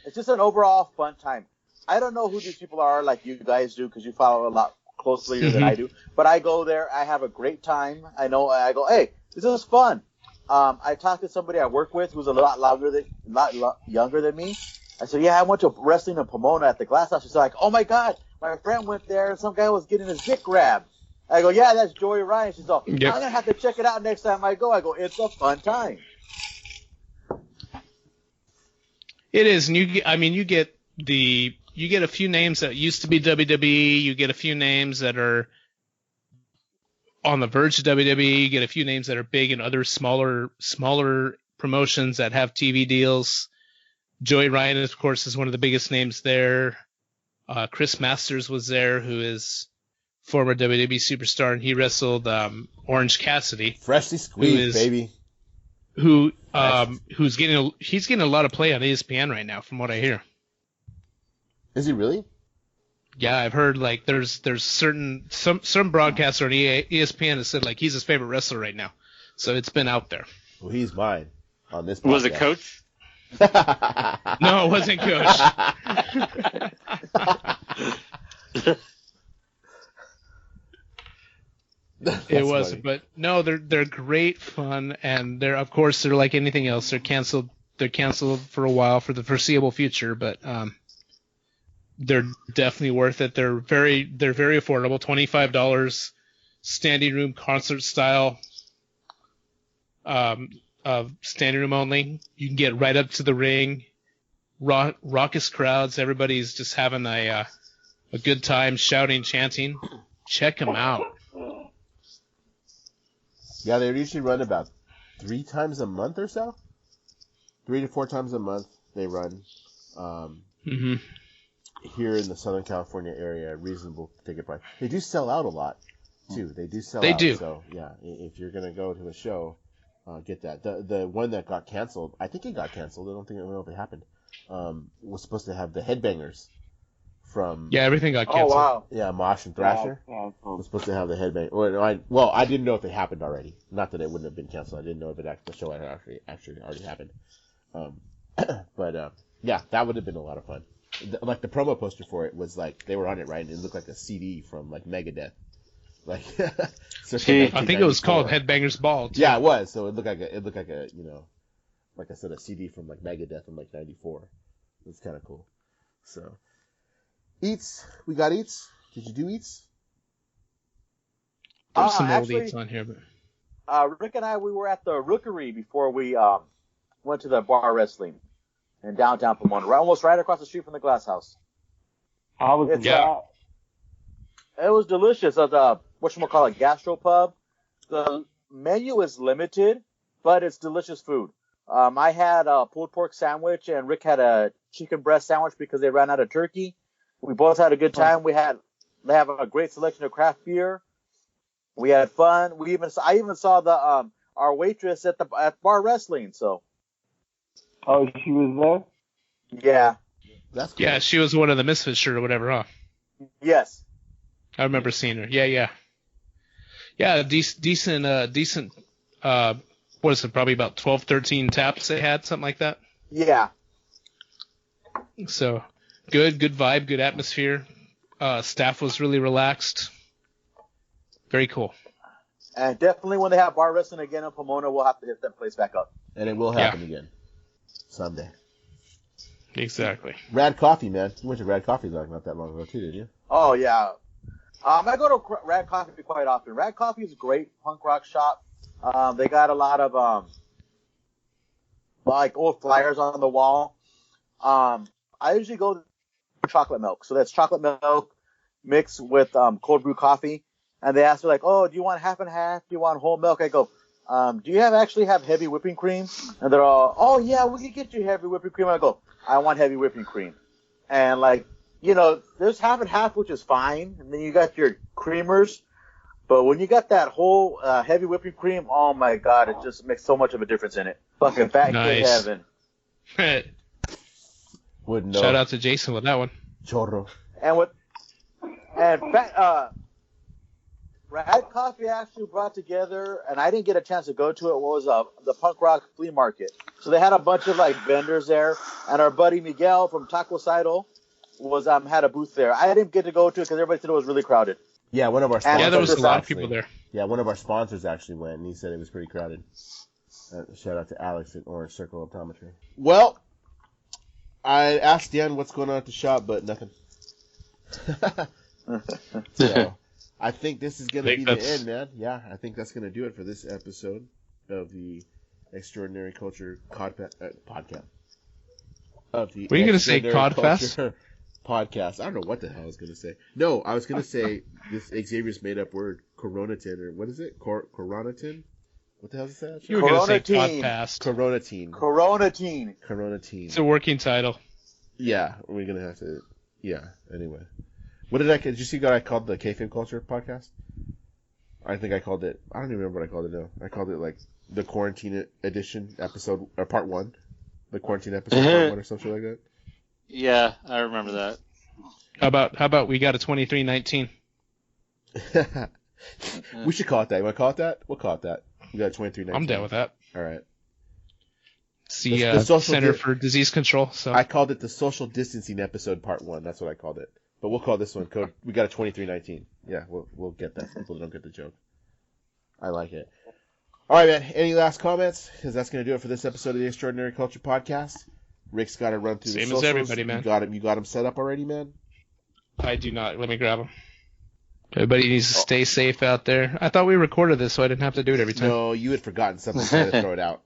it's just an overall fun time. I don't know who these people are like you guys do because you follow a lot closely than I do. But I go there. I have a great time. I go, hey, this is fun. I talked to somebody I work with who's a lot younger than me. I said, yeah, I went to wrestling in Pomona at the Glass House. She's like, oh, my God, my friend went there and some guy was getting his dick grabbed. I go, yeah, that's Joey Ryan. She's like, I'm going to have to check it out next time I go. I go, it's a fun time. It is, and you get a few names that used to be WWE. You get a few names that are on the verge of WWE. You get a few names that are big in other smaller promotions that have TV deals. Joey Ryan, of course, is one of the biggest names there. Chris Masters was there, who is former WWE superstar, and he wrestled Orange Cassidy. Freshly squeezed, baby. He's getting a lot of play on ESPN right now, from what I hear. Is he really? Yeah, I've heard like there's some broadcaster on ESPN has said like he's his favorite wrestler right now, so it's been out there. Well, he's mine on this podcast. Was it Coach? No, it wasn't Coach. It was, funny. but no, they're great fun, and they're like anything else. They're canceled for a while for the foreseeable future, but they're definitely worth it. They're very affordable, $25, standing room concert style, standing room only. You can get right up to the ring, raucous crowds. Everybody's just having a good time, shouting, chanting. Check them out. Yeah, they usually run about 3 times a month or so. 3 to 4 times a month they run. Here in the Southern California area, reasonable ticket price. They do sell out a lot, too. They do sell out. They do. So, yeah, if you're going to go to a show, get that. The one that got canceled, I think it got canceled. I don't know if it happened. Was supposed to have the Headbangers from... Yeah, everything got canceled. Oh, wow. Yeah, Mosh and Thrasher. Was supposed to have the Headbangers. Well, I didn't know if it happened already. Not that it wouldn't have been canceled. I didn't know if the show had actually already happened. But yeah, that would have been a lot of fun. Like the promo poster for it was like they were on it, right? And it looked like a CD from like Megadeth. Like, I think it was called Headbangers Ball. Too. Yeah, it was. So it looked like a like I said, a CD from like Megadeth in like '94. It was kind of cool. So eats, we got eats. Did you do eats? There's some old eats on here, but Rick and I, we were at the Rookery before we went to the bar wrestling in downtown Pomona, almost right across the street from the Glass House. How was that? It was delicious. At the whatchamacallit gastropub. The menu is limited, but it's delicious food. I had a pulled pork sandwich, and Rick had a chicken breast sandwich because they ran out of turkey. We both had a good time. They have a great selection of craft beer. We had fun. I even saw the our waitress at bar wrestling. So. Oh, she was there? Yeah. That's cool. Yeah, she was one of the Misfits shirt or whatever, huh? Yes. I remember seeing her. Yeah. Yeah, decent. What is it? Probably about 12, 13 taps they had, something like that. Yeah. So, good vibe, good atmosphere. Staff was really relaxed. Very cool. And definitely when they have bar wrestling again in Pomona, we'll have to hit that place back up. And it will happen again. Someday. Exactly. Rad Coffee, man. You went to Rad Coffee not that long ago, too, didn't you? Oh, yeah. I go to Rad Coffee quite often. Rad Coffee is a great punk rock shop. They got a lot of like old flyers on the wall. I usually go for chocolate milk. So that's chocolate milk mixed with cold brew coffee. And they ask me like, oh, do you want half and half? Do you want whole milk? I go, do you actually have heavy whipping cream? And they're all, oh yeah, we can get you heavy whipping cream. I go, I want heavy whipping cream. And like, there's half and half, which is fine. And then you got your creamers. But when you got that whole heavy whipping cream, oh my God, it just makes so much of a difference in it. Fucking fat kid heaven. Wouldn't know. Shout out to Jason with that one. Chorro. Rad Coffee actually brought together, and I didn't get a chance to go to it, was the punk rock flea market. So they had a bunch of like vendors there, and our buddy Miguel from Taco Sidle had a booth there. I didn't get to go to it because everybody said it was really crowded. Yeah, one of our sponsors. Yeah, there was a lot of people there. Yeah, one of our sponsors actually went, and he said it was pretty crowded. Shout out to Alex at Orange Circle Optometry. Well, I asked Dan what's going on at the shop, but nothing. So, I think this is going to be the end, man. Yeah, I think that's going to do it for this episode of the Extraordinary Culture podcast. Were you going to say Codfest? Podcast. I don't know what the hell I was going to say. No, I was going to say this Xavier's made up word, Coronatin, or what is it? Coronatin? What the hell is that? You were going to say Codfast. Coronatine. It's a working title. Yeah, we're going to have to. Yeah, anyway. Did you see what I called the Kayfabe Culture podcast? I think I called it, I don't even remember what I called it now. I called it like the Quarantine Edition episode, or part 1. The Quarantine episode part 1 or something like that. Yeah, I remember that. How about we got a 2319? We should call it that. You want to call it that? We'll call it that. We got a 2319. I'm down with that. All right. It's the Center for Disease Control. So I called it the Social Distancing episode part 1. That's what I called it. But we'll call this one code. We got a 2319. Yeah, we'll get that. People don't get the joke. I like it. All right, man. Any last comments? Because that's going to do it for this episode of the Extraordinary Culture Podcast. Rick's got to run through the socials. Same as everybody, man. You got him set up already, man? I do not. Let me grab him. Everybody needs to stay safe out there. I thought we recorded this so I didn't have to do it every time. No, you had forgotten something, so I had to throw it out.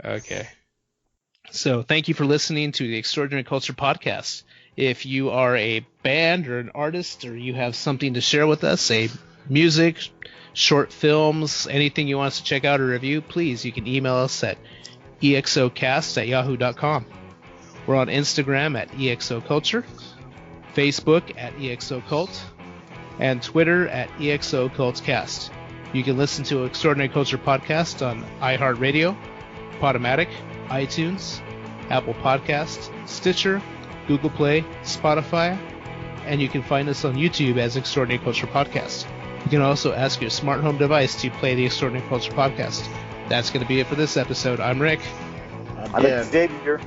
Okay. So thank you for listening to the Extraordinary Culture Podcast. If you are a band or an artist or you have something to share with us, say music, short films, anything you want us to check out or review, please, you can email us at exocast@yahoo.com. We're on Instagram at exoculture, Facebook at exocult, and Twitter at exocultcast. You can listen to Extraordinary Culture Podcast on iHeartRadio, Podomatic, iTunes, Apple Podcasts, Stitcher, Google Play, Spotify, and you can find us on YouTube as Extraordinary Culture Podcast. You can also ask your smart home device to play the Extraordinary Culture Podcast. That's going to be it for this episode. I'm Rick. I'm Xavier.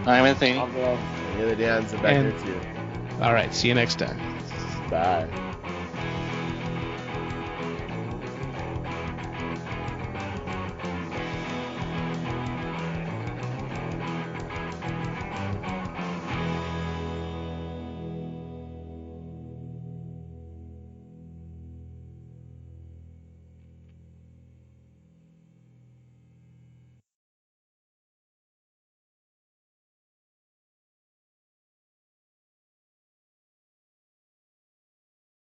I'm Anthony. I'm The other Dan's back there too. All right, see you next time. Bye.